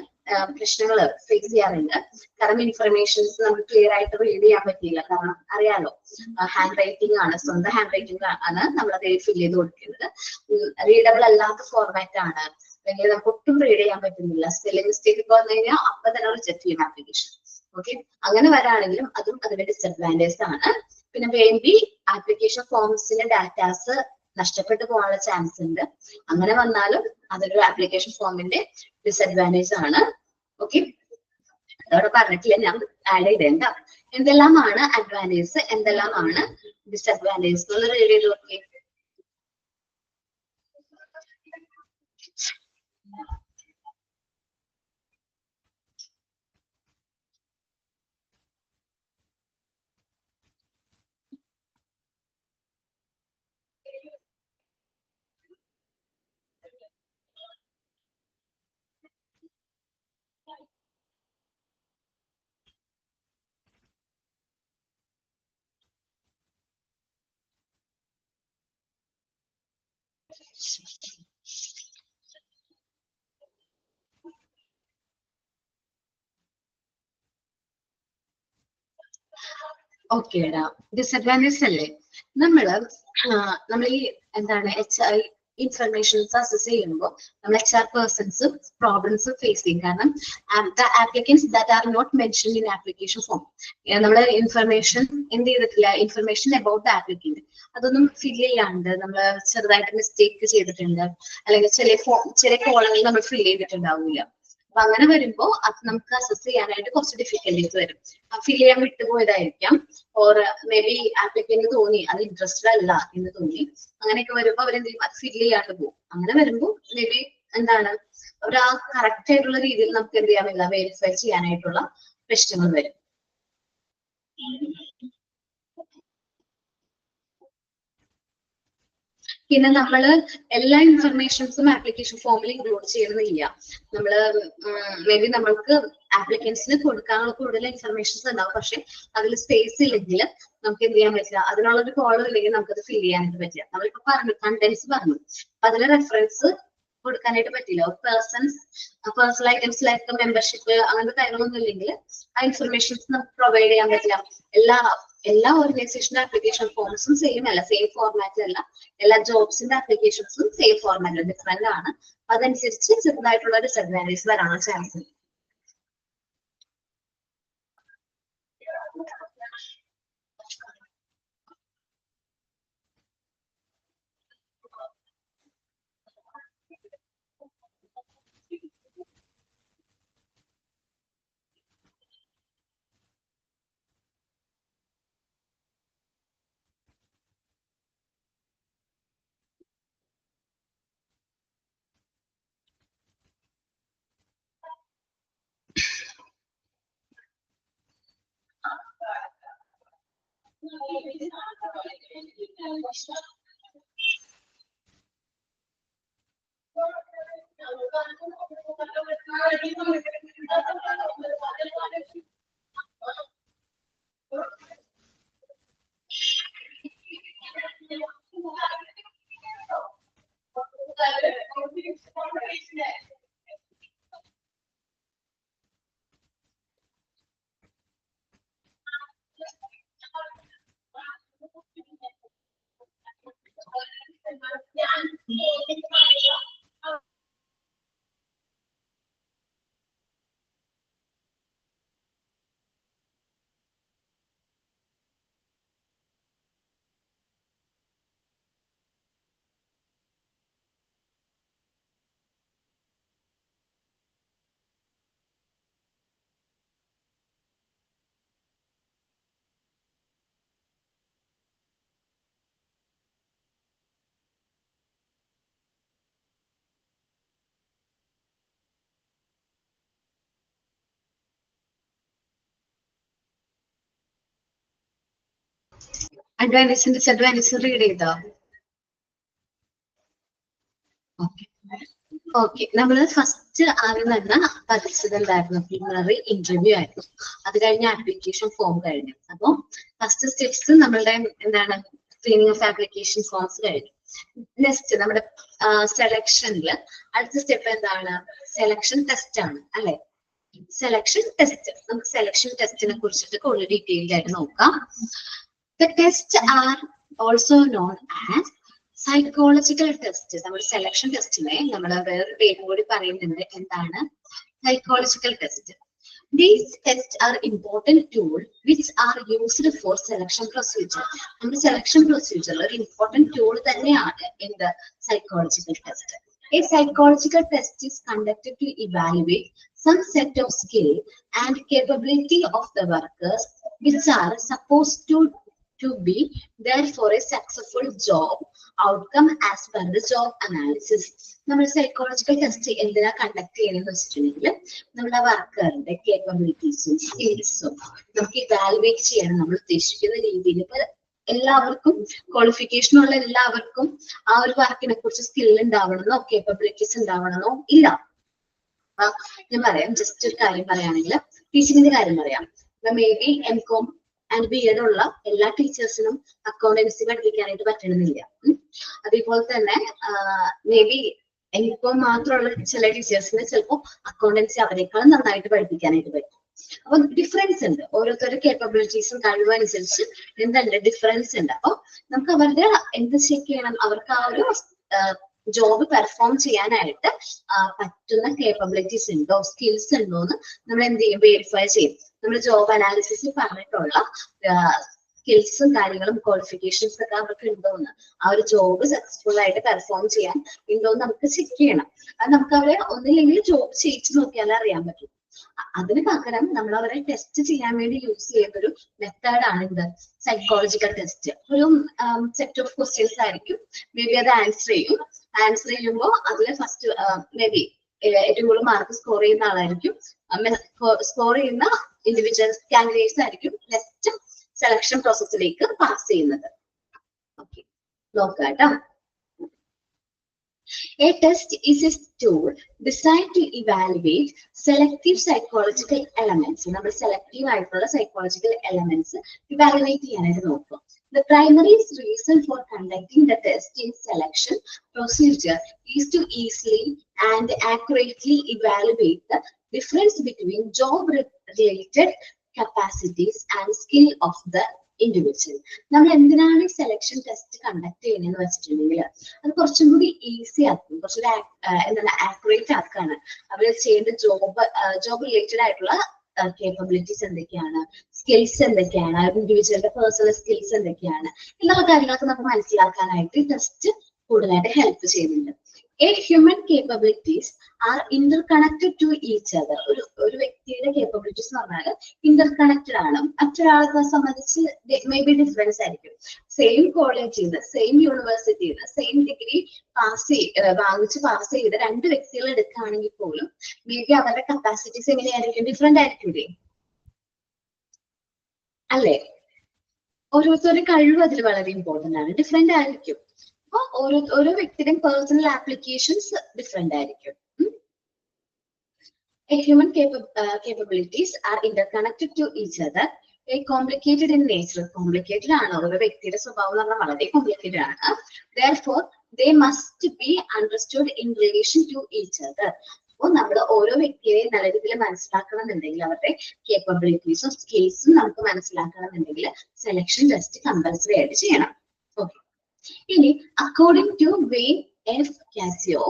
പ്രശ്നങ്ങൾ ഫേസ് ചെയ്യാറുണ്ട്. കാരണം informations നമുക്ക് clear ആയിട്ട് read ചെയ്യാൻ പറ്റില്ല. കാരണം അറിയാലോ, ഹാൻഡ് റൈറ്റിംഗ് ആണ്, സ്വന്തം ഹാൻഡ് റൈറ്റിംഗ് ആണ് നമ്മളത് ഫിൽ ചെയ്ത് കൊടുക്കുന്നത്. റീഡബിൾ അല്ലാത്ത ഫോർമാറ്റ് ആണ്, അല്ലെങ്കിൽ നമുക്ക് ഒട്ടും റീഡ് ചെയ്യാൻ പറ്റുന്നില്ല. സ്പെല്ലിംഗ് മിസ്റ്റേക്ക് ഒക്കെ വന്നു കഴിഞ്ഞാൽ അപ്പൊ തന്നെ റിജക്ട് ചെയ്യും ആപ്ലിക്കേഷൻ. ഓക്കെ, അങ്ങനെ വരാണെങ്കിലും അതും അതിന്റെ ഡിസഡ്വാൻറ്റേജ് ആണ്. പിന്നെ മേ ബി ആപ്ലിക്കേഷൻ ഫോംസിന്റെ ഡാറ്റാസ് നഷ്ടപ്പെട്ടു പോകാനുള്ള ചാൻസ് ഉണ്ട്. അങ്ങനെ വന്നാലും അതൊരു ആപ്ലിക്കേഷൻ ഫോമിന്റെ ഡിസഡ്വാൻറ്റേജ് ആണ്. ഓക്കെ, അതോടെ പറഞ്ഞിട്ടില്ല, ഞാൻ ആഡ് ചെയ്തേണ്ട. എന്തെല്ലാമാണ് അഡ്വാൻറ്റേജ്, എന്തെല്ലാമാണ് ഡിസഡ്വാൻറ്റേജ് എന്നുള്ളത് റീഡ് ചെയ്ത് നോക്കി. ഓക്കേടാ, ഡിസഡ്വാൻറ്റേജ് അല്ലേ? നമ്മൾ ഈ എന്താണ് HR ഇൻഫർമേഷൻസ് അസസ് ചെയ്യുമ്പോൾ നമ്മൾ HR പേഴ്സൺസ് പ്രോബ്ലംസ് ഫേസ് ചെയ്യും. കാരണം the applicants that are not mention in application form, നമ്മൾ ഇൻഫർമേഷൻ എന്ത് ചെയ്തിട്ടില്ല, ഇൻഫർമേഷൻ അബൌട്ട് ദ ആപ്ലിക്കന്റ് അതൊന്നും ഫില്ല് ചെയ്യാണ്ട് നമ്മൾ ചെറുതായിട്ട് മിസ്റ്റേക്ക് ചെയ്തിട്ടുണ്ട്, അല്ലെങ്കിൽ ചില കോളങ്ങൾ നമ്മൾ ഫില്ല് ചെയ്തിട്ടുണ്ടാവില്ല. അപ്പൊ അങ്ങനെ വരുമ്പോ അത് നമുക്ക് അസസ് ചെയ്യാനായിട്ട് കുറച്ച് ഡിഫിക്കൽറ്റീസ് വരും. ഫില്ല് ചെയ്യാൻ വിട്ടുപോയതായിരിക്കാം, ഓർ മേ ബി ആപ്ലിക്കന്റ് തോന്നി അത് ഇൻട്രസ്റ്റഡ് അല്ല എന്ന് തോന്നി, അങ്ങനെയൊക്കെ വരുമ്പോ അവരെന്ത് ചെയ്യും, അത് ഫില്ല് ചെയ്യാണ്ട് പോകും. അങ്ങനെ വരുമ്പോ മേ ബി എന്താണ് ഒരു ആ കറക്റ്റ് ആയിട്ടുള്ള രീതിയിൽ നമുക്ക് എന്ത് ചെയ്യാൻ പറ്റില്ല, വെരിഫൈ ചെയ്യാനായിട്ടുള്ള പ്രശ്നങ്ങൾ വരും. പിന്നെ നമ്മള് എല്ലാ ഇൻഫർമേഷൻസും ആപ്ലിക്കേഷൻ ഫോമിൽ ഇൻക്ലൂഡ് ചെയ്യണമെന്നില്ല. നമ്മള് മേ ബി നമ്മൾക്ക് ആപ്ലിക്കൻസിന് കൊടുക്കാനുള്ള കൂടുതൽ ഇൻഫർമേഷൻസ് ഉണ്ടാവും, പക്ഷെ അതിൽ സ്പേസ് ഇല്ലെങ്കിൽ നമുക്ക് എന്ത് ചെയ്യാൻ പറ്റില്ല, അതിനുള്ളൊരു കോളം ഇല്ലെങ്കിൽ നമുക്കത് ഫില്ല് ചെയ്യാനായിട്ട് പറ്റില്ല. നമ്മളിപ്പോ പറഞ്ഞു കണ്ടന്റ്സ് പറഞ്ഞു, അപ്പൊ അതിന് റെഫറൻസ് കൊടുക്കാനായിട്ട് പറ്റില്ല. പേഴ്സണൽ ഐറ്റംസ് ലൈക്ക് മെമ്പർഷിപ്പ് അങ്ങനത്തെ കാര്യങ്ങളൊന്നും ഇല്ലെങ്കിൽ ആ ഇൻഫർമേഷൻസ് നമുക്ക് പ്രൊവൈഡ് ചെയ്യാൻ പറ്റില്ല. എല്ലാ ഓർഗനൈസേഷന്റെ ആപ്ലിക്കേഷൻ ഫോംസും സെയിം അല്ല, സെയിം ഫോർമാറ്റ് അല്ല. എല്ലാ ജോബ്സിന്റെ ആപ്ലിക്കേഷൻസും സെയിം ഫോർമാറ്റ് ഡിഫറെന്റ് ആണ്. അതനുസരിച്ച് ചെറുതായിട്ടുള്ള ഡിസഡ്വാൻറ്റേജ് വരാനുള്ള ചാൻസ് ഉണ്ട്. അഡ്വാൻറ്റേജ് ഡിസഡ്വാൻറ്റേജ് റീഡ് ചെയ്തോ? ഓക്കെ, നമ്മള് ഫസ്റ്റ് ആദ്യം തന്നെ പഠിച്ചത് എന്തായിരുന്നു, പ്രിലിമിനറി ഇന്റർവ്യൂ ആയിരുന്നു. അത് കഴിഞ്ഞ ആപ്ലിക്കേഷൻ ഫോം കഴിഞ്ഞു. അപ്പൊ ഫസ്റ്റ് സ്റ്റെപ്സ് നമ്മളുടെ എന്താണ്, സ്ക്രീനിങ് ഓഫ് ആപ്ലിക്കേഷൻ ഫോംസ് കഴിഞ്ഞു. നെക്സ്റ്റ് നമ്മുടെ സെലക്ഷനിൽ അടുത്ത സ്റ്റെപ്പ് എന്താണ്, സെലക്ഷൻ ടെസ്റ്റ് ആണ് അല്ലെ? സെലക്ഷൻ ടെസ്റ്റ്, നമുക്ക് സെലക്ഷൻ ടെസ്റ്റിനെ കുറിച്ചിട്ട് കൂടുതൽ ഡീറ്റെയിൽഡ് ആയിട്ട് നോക്കാം. The tests are also known as psychological tests. നമ്മുടെ സെലക്ഷൻ ടെസ്റ്റിനെ നമ്മൾ വേറെ പേരും കൂടി പറയുന്നുണ്ട്, എന്താണ് psychological test. These tests are important tools which are used for selection procedure. നമ്മുടെ selection procedure ഒരു important tool തന്നെയാണ് in the psychological test. A psychological test is conducted to evaluate some set of skill and capability of the workers which are supposed to be there for a successful job outcome as per the job analysis. നമ്മൾ psychological test എന്തിനാ conduct ചെയ്യുന്നത് വെച്ചിട്ടുണ്ടെങ്കിൽ നമ്മുടെ വർക്കറിന്റെ കേപ്പബിലിറ്റീസും സ്കിൽസും നമുക്ക് evaluate ചെയ്യണം നമ്മൾ ഉദ്ദേശിക്കുന്ന രീതിയിൽ. ഇപ്പൊ എല്ലാവർക്കും ക്വാളിഫിക്കേഷൻ ഉള്ള എല്ലാവർക്കും ആ ഒരു വർക്കിനെ കുറിച്ച് സ്കിൽ ഉണ്ടാവണമെന്നോ കേപ്പബിലിറ്റീസ് ഉണ്ടാവണമെന്നോ ഇല്ല. ഞാൻ പറയാം, ജസ്റ്റ് ഒരു കാര്യം പറയുകയാണെങ്കിൽ ടീച്ചിങ്ങിന്റെ കാര്യം പറയാം. May be M.Com and B.Ed ഉള്ള എല്ലാ ടീച്ചേഴ്സിനും അക്കൗണ്ടൻസി പഠിപ്പിക്കാനായിട്ട് പറ്റണമെന്നില്ല. അതേപോലെ തന്നെ മേ ബി M.Com മാത്രമുള്ള ചില ടീച്ചേഴ്സിന് ചിലപ്പോൾ അക്കൗണ്ടൻസി അവരെക്കാളും നന്നായിട്ട് പഠിപ്പിക്കാനായിട്ട് പറ്റും. അപ്പൊ ഡിഫറൻസ് ഉണ്ട്, ഓരോരുത്തരുടെ കേപ്പബിലിറ്റീസും കഴിവും അനുസരിച്ച് എന്തുണ്ട് ഡിഫറൻസ് ഉണ്ട്. അപ്പൊ നമുക്ക് അവരുടെ എന്ത് ചെക്ക് ചെയ്യണം, അവർക്ക് ആ ഒരു ജോബ് പെർഫോം ചെയ്യാനായിട്ട് പറ്റുന്ന കേപ്പബിലിറ്റീസ് ഉണ്ടോ സ്കിൽസ് ഉണ്ടോ എന്ന് നമ്മൾ എന്ത് ചെയ്യും, വെരിഫൈ ചെയ്യും. നമ്മൾ ജോബ് അനാലിസിസിൽ പറഞ്ഞിട്ടുള്ള സ്കിൽസും കാര്യങ്ങളും ക്വാളിഫിക്കേഷൻസ് ഒക്കെ അവർക്ക് ഉണ്ടോന്ന്, ആ ഒരു ജോബ് സക്സസ്ഫുൾ ആയിട്ട് പെർഫോം ചെയ്യാൻ ഉണ്ടോന്ന് നമുക്ക് ചെക്ക് ചെയ്യണം. അത് നമുക്ക് അവരെ ഒന്നില്ലെങ്കിൽ ജോബ് ചെയ്യിച്ചു നോക്കിയാലേ അറിയാൻ പറ്റും. അതിന് പകരം നമ്മൾ അവരെ ടെസ്റ്റ് ചെയ്യാൻ വേണ്ടി യൂസ് ചെയ്യുന്ന ഒരു മെത്തേഡാണ് ഇത് സൈക്കോളജിക്കൽ ടെസ്റ്റ്. ഒരു സെറ്റ് ഓഫ് ക്വസ്റ്റ്യൻസ് ആയിരിക്കും, മേ ബി അത് ആൻസർ ചെയ്യുമ്പോൾ അതിൽ ഫസ്റ്റ് മേ ബി ഏറ്റവും കൂടുതൽ മാർക്ക് സ്കോർ ചെയ്യുന്ന ആളായിരിക്കും, സ്കോർ ചെയ്യുന്ന ഇൻഡിവിജ്വൽ കാൻഡിഡേറ്റ്സ് ആയിരിക്കും നെക്സ്റ്റ് സെലക്ഷൻ പ്രോസസ്സിലേക്ക് പാസ് ചെയ്യുന്നത്. ഓക്കെ, നോക്കാം കേട്ടോ. A test is a tool designed to evaluate selective psychological elements. നമ്മൾ സെലക്റ്റീവ് ആയിട്ടുള്ള psychological elements evaluate ചെയ്യാനായിട്ട് നോക്കും. The primary reason for conducting the test in selection procedure is to easily and accurately evaluate the difference between job-related capacities and skill of the individual. നമ്മൾ എന്തിനാണ് selection test conduct ചെയ്യുന്നതെന്ന് വെച്ചിട്ടുണ്ടെങ്കിൽ അത് കുറച്ചും കൂടി easy ആക്കും, കുറച്ചുകൂടി എന്താണ് ആക്യുറേറ്റ് ആക്കാണ്. അവർ ചെയ്യേണ്ട ജോബ് റിലേറ്റഡ് ആയിട്ടുള്ള കേപ്പബിലിറ്റീസ് എന്തൊക്കെയാണ്, സ്കിൽസ് എന്തൊക്കെയാണ്, ഇൻഡിവിജ്വലിന്റെ പേഴ്സണൽ സ്കിൽസ് എന്തൊക്കെയാണ് എന്നുള്ള കാര്യങ്ങളൊക്കെ നമുക്ക് മനസ്സിലാക്കാനായിട്ട് ടെസ്റ്റ് കൂടുതലായിട്ട് ഹെൽപ്പ് ചെയ്യുന്നുണ്ട്. A human capabilities are interconnected to each other. ഒരു വ്യക്തിയുടെ കേപ്പബിലിറ്റീസ് എന്ന് പറഞ്ഞാൽ ഇന്റർകണക്റ്റഡ് ആണ്. മറ്റൊരാളെ സംബന്ധിച്ച് മേ ബി ഡിഫറൻസ് ആയിരിക്കും. സെയിം കോളേജിൽ നിന്ന്, സെയിം യൂണിവേഴ്സിറ്റിയിൽ നിന്ന്, സെയിം ഡിഗ്രി വാങ്ങിച്ച് പാസ് ചെയ്ത രണ്ട് വ്യക്തികൾ എടുക്കുകയാണെങ്കിൽ പോലും മേ ബി അവരുടെ കപ്പാസിറ്റീസ് എങ്ങനെയായിരിക്കും, ഡിഫറെന്റ് ആയിരിക്കില്ലേ അല്ലേ? ഓരോരുത്തരുടെ കഴിവ് അതിൽ വളരെ ഇമ്പോർട്ടന്റ് ആണ്, ഡിഫറെന്റ് ആയിരിക്കും. അപ്പൊ ഓരോ വ്യക്തിയുടെയും പേഴ്സണൽ ആപ്ലിക്കേഷൻസ് ഡിഫറെന്റ് ആയിരിക്കും. Human capabilities are interconnected to each other. Complicated in nature. Complicated ആണ്, ഓരോ വ്യക്തിയുടെ സ്വഭാവം എന്ന് പറഞ്ഞാൽ വളരെ കോംപ്ലിക്കേറ്റഡ് ആണ്. Therefore, they must be understood in relation to each other. അപ്പോൾ നമ്മൾ ഓരോ വ്യക്തിയെ നല്ല രീതിയിൽ മനസ്സിലാക്കണം എന്നുണ്ടെങ്കിൽ, അവരുടെ കേപ്പബിലിറ്റീസും സ്കിൽസും നമുക്ക് മനസ്സിലാക്കണം എന്നുണ്ടെങ്കിൽ സെലക്ഷൻ ടെസ്റ്റ് കമ്പൽസറി ആയിട്ട് ചെയ്യണം. ഓക്കെ, ഇനി according to Wayne F. Cascio,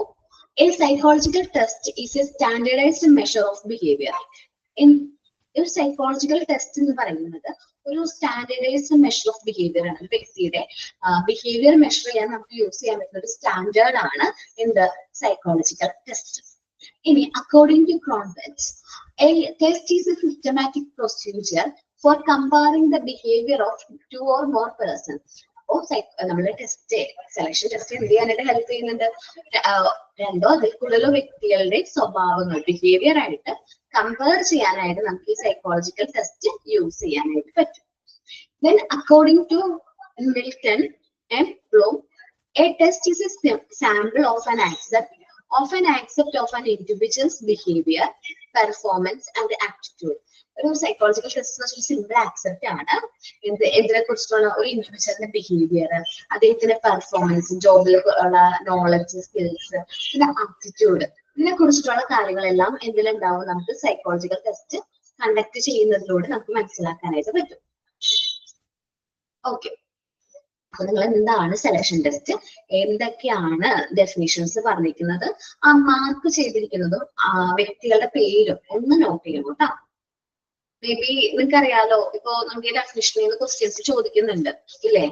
a psychological test is a standardized measure of behavior. ഒരു സൈക്കോളജിക്കൽ ടെസ്റ്റ് എന്ന് പറയുന്നത് ഒരു സ്റ്റാൻഡേർഡൈസ്ഡ് മെഷർ ഓഫ് ബിഹേവിയർ ആണ്. ഒരു വ്യക്തിയുടെ ബിഹേവിയർ മെഷർ ചെയ്യാൻ നമുക്ക് യൂസ് ചെയ്യാൻ പറ്റുന്ന ഒരു സ്റ്റാൻഡേർഡ് ആണ് എന്ത് സൈക്കോളജിക്കൽ ടെസ്റ്റ്. ഇനി according to Cronbridge, a test is a systematic procedure for comparing the behavior of two or more persons. നമ്മുടെ ടെസ്റ്റ് സെലക്ഷൻ ടെസ്റ്റ് എന്ത് ചെയ്യാനായിട്ട് ഹെൽപ്പ് ചെയ്യുന്നുണ്ട്, രണ്ടോ അതിൽ കൂടുതലോ വ്യക്തികളുടെ സ്വഭാവങ്ങൾ ബിഹേവിയർ ആയിട്ട് കമ്പയർ ചെയ്യാനായിട്ട് നമുക്ക് ഈ സൈക്കോളജിക്കൽ ടെസ്റ്റ് യൂസ് ചെയ്യാനായിട്ട് പറ്റും. Then according to Milton M. Bloom, a test is a sample of an accept of an individual's behavior, performance and attitude. ഒരു സൈക്കോളജിക്കൽ ടെസ്റ്റ് സിമ്പിൾ ആക്സെപ്റ്റ് ആണ്. എന്തിനെ കുറിച്ചിട്ടുള്ള ഒരു ഇൻഡിവിജ്വലിന്റെ ബിഹേവിയർ, അദ്ദേഹത്തിന്റെ പെർഫോമൻസ്, ജോബിൽ ഉള്ള നോളജ്, സ്കിൽസ്, പിന്നെ ആറ്റിറ്റ്യൂഡ്, ഇതിനെ കുറിച്ചിട്ടുള്ള കാര്യങ്ങളെല്ലാം എന്തിലുണ്ടാവും, നമുക്ക് സൈക്കോളജിക്കൽ ടെസ്റ്റ് കണ്ടക്ട് ചെയ്യുന്നതിലൂടെ നമുക്ക് മനസ്സിലാക്കാനായിട്ട് പറ്റും. ഓക്കെ, അപ്പൊ നിങ്ങൾ എന്താണ് സെലക്ഷൻ ടെസ്റ്റ്, എന്തൊക്കെയാണ് ഡെഫിനിഷൻസ് പറഞ്ഞിരിക്കുന്നത്, ആ മാർക്ക് ചെയ്തിരിക്കുന്നതും വ്യക്തികളുടെ പേരും ഒന്ന് നോട്ട് ചെയ്യണം കേട്ടോ. മേ ബി നിങ്ങൾക്ക് അറിയാലോ, ഇപ്പൊ നമുക്ക് ഡെഫിനിഷനിൽ നിന്ന് ക്വസ്റ്റ്യൻസ് ചോദിക്കുന്നുണ്ട് ഇല്ലേ?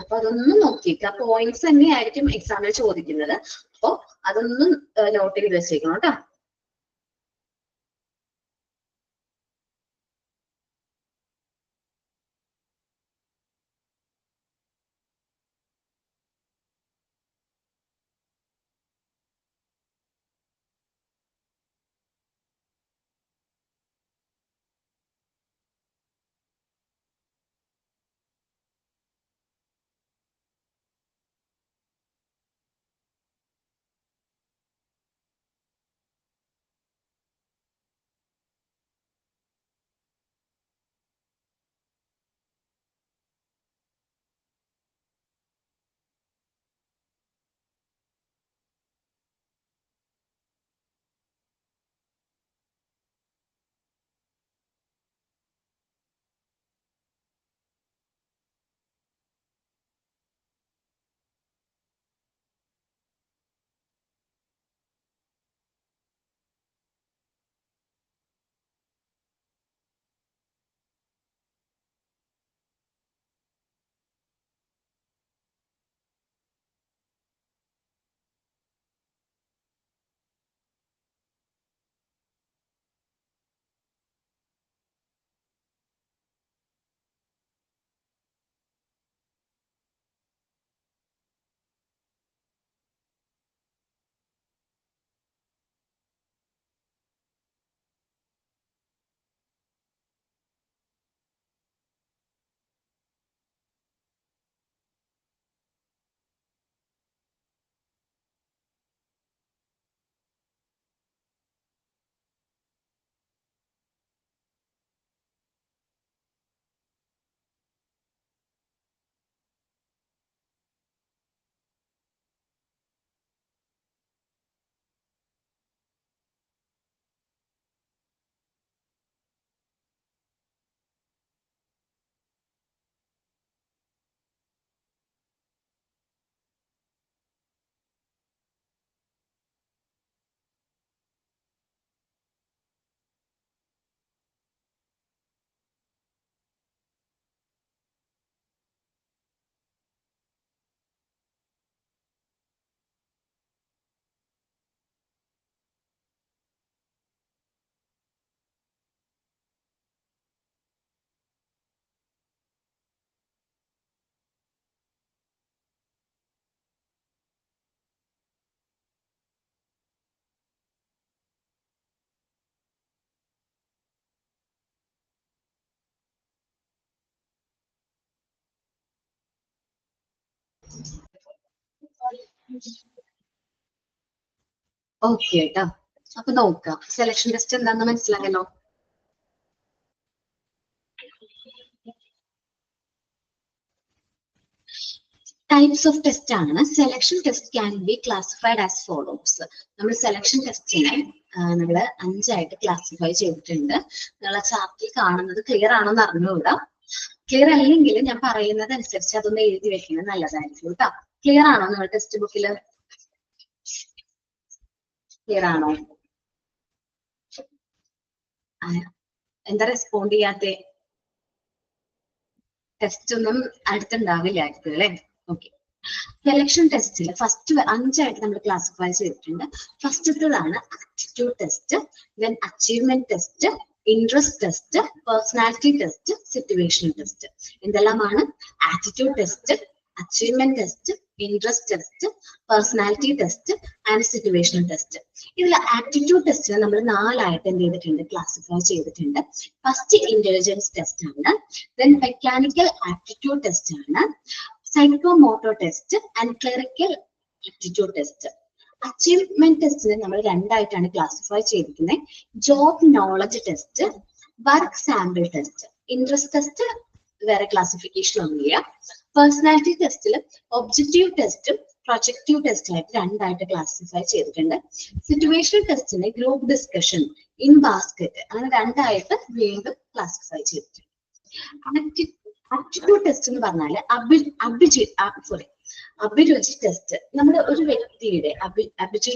അപ്പൊ അതൊന്നും നോക്കിയിട്ട് ആ പോയിന്റ്സ് തന്നെയായിരിക്കും എക്സാമിൽ ചോദിക്കുന്നത്. അപ്പൊ അതൊന്നും നോട്ട് ചെയ്ത് വെച്ചേക്കണം കേട്ടോ. ഓക്കെ കേട്ടോ. അപ്പൊ നോക്കാം, സെലക്ഷൻ ടെസ്റ്റ് എന്താണെന്ന് മനസ്സിലായല്ലോ. ടൈപ്സ് ഓഫ് ടെസ്റ്റ് ആണ്. Selection test can be classified as follows. നമ്മൾ സെലക്ഷൻ ടെസ്റ്റിനെ നമ്മൾ 5ആയിട്ട് ക്ലാസിഫൈ ചെയ്തിട്ടുണ്ട്. നിങ്ങളെ ചാപ്റ്ററിൽ കാണുന്നത് ക്ലിയർ ആണോ എന്ന് അറിഞ്ഞുകൂടാ. ക്ലിയർ അല്ലെങ്കിൽ ഞാൻ പറയുന്നത് അനുസരിച്ച് അതൊന്ന് എഴുതി വെക്കുന്നത് നല്ലതായിരിക്കും കേട്ടോ. ക്ലിയർ ആണോ നിങ്ങൾ ടെക്സ്റ്റ് ബുക്കിൽ? ക്ലിയർ ആണോ? എന്താ റെസ്പോണ്ട് ചെയ്യാത്തെ? ടെസ്റ്റ് ഒന്നും അടുത്തുണ്ടാവില്ലായിരിക്കും അല്ലെ? ഓക്കെ. സെലക്ഷൻ ടെസ്റ്റിൽ ഫസ്റ്റ് 5ആയിട്ട് നമ്മൾ ക്ലാസിഫൈ ചെയ്തിട്ടുണ്ട്. ഫസ്റ്റത്തേതാണ് aptitude test, then achievement test, interest test, personality test, situational test. എന്തെല്ലാമാണ്? Aptitude test, achievement test, interest test, personality test and situational test. ഇതിൽ ആപ്റ്റിറ്റ്യൂഡ് ടെസ്റ്റിനെ നമ്മൾ 4ആയിട്ട് എന്ത് ചെയ്തിട്ടുണ്ട്? ക്ലാസിഫൈ ചെയ്തിട്ടുണ്ട്. ഫസ്റ്റ് ഇന്റലിജൻസ് ടെസ്റ്റ് ആണ്, ദെൻ മെക്കാനിക്കൽ ആപ്റ്റിറ്റ്യൂഡ് ടെസ്റ്റ് ആണ്, psychomotor test and clerical aptitude test. Achievement ടെസ്റ്റിനെ നമ്മൾ 2ആയിട്ടാണ് ക്ലാസിഫൈ ചെയ്തിരിക്കുന്നത്. Job knowledge test, work sample test. Interest test വേറെ ക്ലാസിഫിക്കേഷൻ ഒന്നുമില്ല. പേഴ്സണാലിറ്റി ടെസ്റ്റിൽ ഒബ്ജക്റ്റീവ് ടെസ്റ്റും പ്രൊജക്റ്റീവ് ടെസ്റ്റ് ആയിട്ട് 2ആയിട്ട് ക്ലാസിഫൈ ചെയ്തിട്ടുണ്ട്. സിറ്റുവേഷണൽ ടെസ്റ്റിനെ ഗ്രൂപ്പ് ഡിസ്കഷൻ, ഇൻ ബാസ്കറ്റ്, അങ്ങനെ 2ആയിട്ട് വീണ്ടും ക്ലാസിഫൈ ചെയ്തിട്ടുണ്ട്. ആപ്റ്റിറ്റ്യൂഡ് ടെസ്റ്റ് എന്ന് പറഞ്ഞാൽ അഭിരുചി ടെസ്റ്റ്. നമ്മുടെ ഒരു വ്യക്തിയുടെ അഭിരുചി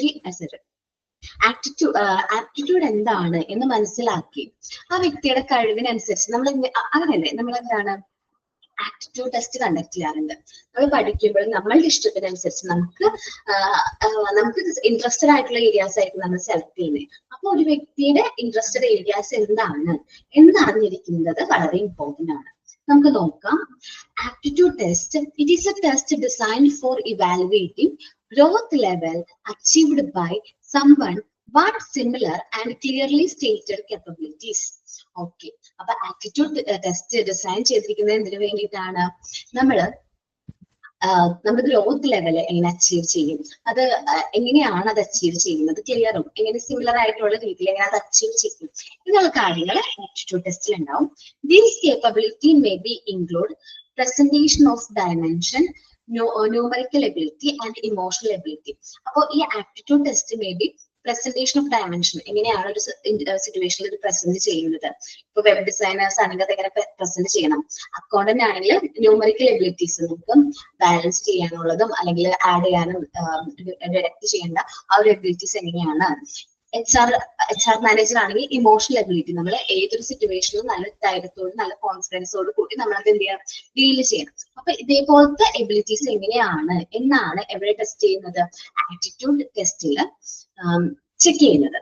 ആപ്റ്റിറ്റ്യൂഡ് എന്താണ് എന്ന് മനസ്സിലാക്കി ആ വ്യക്തിയുടെ കഴിവിനനുസരിച്ച് നമ്മൾ അങ്ങനെയല്ലേ നമ്മൾ എന്താണ് ആപ്റ്റിറ്റ്യൂഡ് ടെസ്റ്റ് കണ്ടക്ട് ചെയ്യാറുണ്ട്. നമ്മൾ പഠിക്കുമ്പോൾ നമ്മളുടെ ഇഷ്ടത്തിനനുസരിച്ച് നമുക്ക് ഇൻട്രസ്റ്റഡ് ആയിട്ടുള്ള ഏരിയാസ് ആയിരിക്കും നമ്മൾ സെലക്ട് ചെയ്യുന്നത്. അപ്പൊ ഒരു വ്യക്തിയുടെ ഇൻട്രസ്റ്റഡ് ഏരിയാസ് എന്നറിഞ്ഞിരിക്കുന്നത് വളരെ ഇമ്പോർട്ടന്റ് ആണ്. നമുക്ക് നോക്കാം. Aptitude test, it is a test designed for evaluating growth level achieved by someone what similar and clearly stated capabilities. Okay, അപ്പൊ ആപ്റ്റിറ്റ്യൂഡ് ടെസ്റ്റ് ഡിസൈൻ ചെയ്തിരിക്കുന്നത് എന്തിനു വേണ്ടിയിട്ടാണ്? നമ്മുടെ ഗ്രോത്ത് ലെവൽ എങ്ങനെ അച്ചീവ് ചെയ്യും, അത് എങ്ങനെയാണ് അത് അച്ചീവ് ചെയ്യുന്നത്, ക്ലിയറും എങ്ങനെ സിമിലർ ആയിട്ടുള്ള രീതിയിൽ എങ്ങനെ അത് അച്ചീവ് ചെയ്യും എന്നുള്ള കാര്യങ്ങൾ ആപ്റ്റിറ്റ്യൂഡ് ടെസ്റ്റിൽ ഉണ്ടാവും. These capability may be include presentation of dimension, numerical ability and emotional ability. അപ്പോൾ ഈ aptitude test may be presentation of dimension, എങ്ങനെയാണ് ഒരു സിറ്റുവേഷനിൽ ഇത് പ്രസന്റ് ചെയ്യുന്നത്. ഇപ്പൊ വെബ് ഡിസൈനേഴ്സ് ആണെങ്കിൽ അതെങ്ങനെ പ്രസന്റ് ചെയ്യണം, അക്കൗണ്ടന്റ് ആണെങ്കിൽ ന്യൂമറിക്കൽ എബിലിറ്റീസ് നമുക്ക് ബാലൻസ് ചെയ്യാനുള്ളതും അല്ലെങ്കിൽ ആഡ് ചെയ്യാനും ഡിഡക്ട് ചെയ്യേണ്ട ആ ഒരു എബിലിറ്റീസ് എങ്ങനെയാണ്. എച്ച് ആർ മാനേജർ ആണെങ്കിൽ ഇമോഷണൽ എബിലിറ്റി, നമ്മൾ ഏതൊരു സിറ്റുവേഷനിലും നല്ല ധൈര്യത്തോടും നല്ല കോൺഫിഡൻസോട് കൂടി നമ്മളത് എന്ത് ചെയ്യണം, ഡീൽ ചെയ്യണം. അപ്പൊ ഇതേപോലത്തെ എബിലിറ്റീസ് എങ്ങനെയാണ് എന്നാണ് എവിടെ ടെസ്റ്റ് ചെയ്യുന്നത്, ആപ്റ്റിറ്റ്യൂഡ് ടെസ്റ്റിൽ ചെക്ക് ചെയ്യുന്നത്.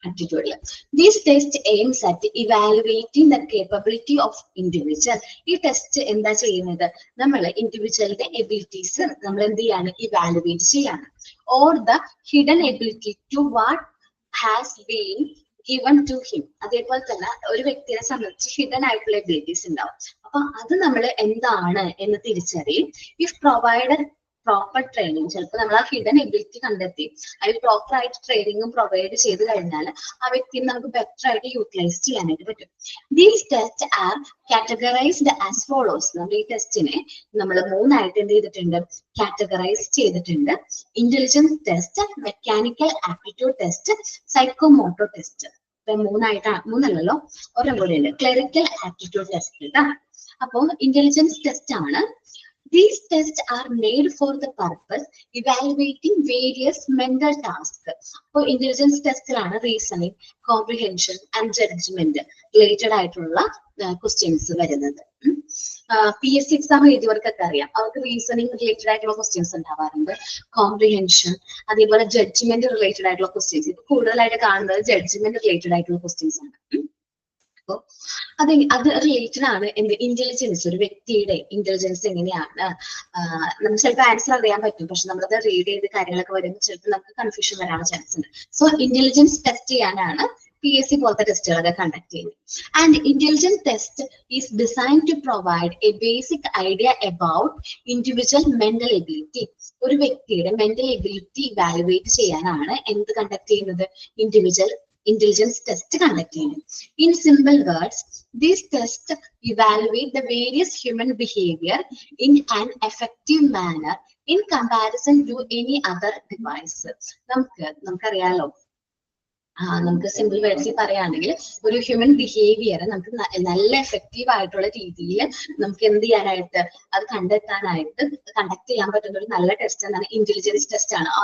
ആപ്റ്റിറ്റ്യൂഡിൽ these test aims at evaluating the capability of individual. ഈ ടെസ്റ്റ് എന്താ ചെയ്യുന്നത്, നമ്മൾ ഇൻഡിവിജ്വലിന്റെ എബിലിറ്റീസ് നമ്മൾ എന്ത് ചെയ്യാണ്, ഇവാലുവേറ്റ് ചെയ്യാണ്. Or the hidden ability to what has been given to him. അതേപോലെ തന്നെ ഒരു വ്യക്തിയെ സംബന്ധിച്ച് ഹിഡൻ ആയിട്ടുള്ള എബിലിറ്റീസ് ഉണ്ടാവും. അപ്പൊ അത് നമ്മൾ എന്താണ് എന്ന് തിരിച്ചറിയും. ഇഫ് പ്രൊവൈഡഡ് പ്രോപ്പർ ട്രെയിനിങ്, ചിലപ്പോൾ നമ്മൾ ആ ഹിഡൻ എബിലിറ്റി കണ്ടെത്തി അതിൽ പ്രോപ്പർ ആയിട്ട് ട്രെയിനിങ്ങും പ്രൊവൈഡ് ചെയ്ത് കഴിഞ്ഞാൽ ആ വ്യക്തിയെ നമുക്ക് ബെറ്റർ ആയിട്ട് യൂട്ടിലൈസ് ചെയ്യാനായിട്ട് പറ്റും. These test are categorised as follows. നമ്മൾ ഈ ടെസ്റ്റിനെ നമ്മൾ 3 ആയിട്ട് എന്ത് ചെയ്തിട്ടുണ്ട്, കാറ്റഗറൈസ് ചെയ്തിട്ടുണ്ട്. Intelligence test, mechanical aptitude test, psychomotor test. ഇപ്പൊ 3 ഒരെണ്ണം കൂടെ ഉണ്ട്, ക്ലറിക്കൽ ആപ്റ്റിറ്റ്യൂഡ് ടെസ്റ്റ് കേട്ടോ. അപ്പോൾ ഇന്റലിജൻസ് ടെസ്റ്റ് ആണ്. These tests are made for the purpose evaluating various mental tasks. അപ്പോൾ ഇന്റലിജൻസ് ടെസ്റ്റിലാണ് reasoning, comprehension and judgement related ആയിട്ടുള്ള ക്വസ്റ്റ്യൻസ് വരുന്നത്. PSC എക്സാം എഴുതിയവർക്കൊക്കെ അറിയാം, അവർക്ക് റീസണിങ് റിലേറ്റഡ് ആയിട്ടുള്ള ക്വസ്റ്റ്യൻസ് ഉണ്ടാവാറുണ്ട്, കോംപ്രിഹെൻഷൻ, അതേപോലെ ജഡ്ജ്മെന്റ് റിലേറ്റഡ് ആയിട്ടുള്ള ക്വസ്റ്റ്യൻസ്. ഇത് കൂടുതലായിട്ട് കാണുന്നത് ജഡ്ജ്മെന്റ് റിലേറ്റഡ് ആയിട്ടുള്ള ക്വസ്റ്റ്യൻസ് ആണ്. അത് റിലേറ്റഡ് ആണ് എന്ത്, ഇന്റലിജൻസ്. ഒരു വ്യക്തിയുടെ ഇന്റലിജൻസ് എങ്ങനെയാണ്, നമുക്ക് ചിലപ്പോൾ ആൻസർ അറിയാൻ പറ്റും, പക്ഷെ നമ്മളത് റീഡ് ചെയ്ത് കാര്യങ്ങളൊക്കെ വരുമ്പോൾ ചിലപ്പോൾ നമുക്ക് കൺഫ്യൂഷൻ വരാനുള്ള ചാൻസ് ഉണ്ട്. സോ ഇന്റലിജൻസ് ടെസ്റ്റ് ചെയ്യാനാണ് PSC പോലത്തെ ടെസ്റ്റുകളൊക്കെ കണ്ടക്ട് ചെയ്യുന്നത്. And intelligence test is design to provide a basic idea about individual mental ability. ഒരു വ്യക്തിയുടെ മെന്റൽ എബിലിറ്റി ഇവാലുവേറ്റ് ചെയ്യാനാണ് എന്ത് കണ്ടക്ട് ചെയ്യുന്നത്, intelligence test conducted. In simple words, these tests evaluate the various human behavior in an effective manner in comparison to any other device. നമുക്കറിയാലോ, നമുക്ക് simple വേർഡ്സിൽ പറയുകയാണെങ്കിൽ ഒരു human behaviour നമുക്ക് നല്ല എഫക്റ്റീവ് ആയിട്ടുള്ള രീതിയിൽ നമുക്ക് എന്ത് ചെയ്യാനായിട്ട്, അത് കണ്ടക്ട് ചെയ്യാൻ പറ്റുന്ന ഒരു നല്ല ടെസ്റ്റ് എന്നാണ് ഇന്റലിജൻസ് ടെസ്റ്റ് ആണ്. ആ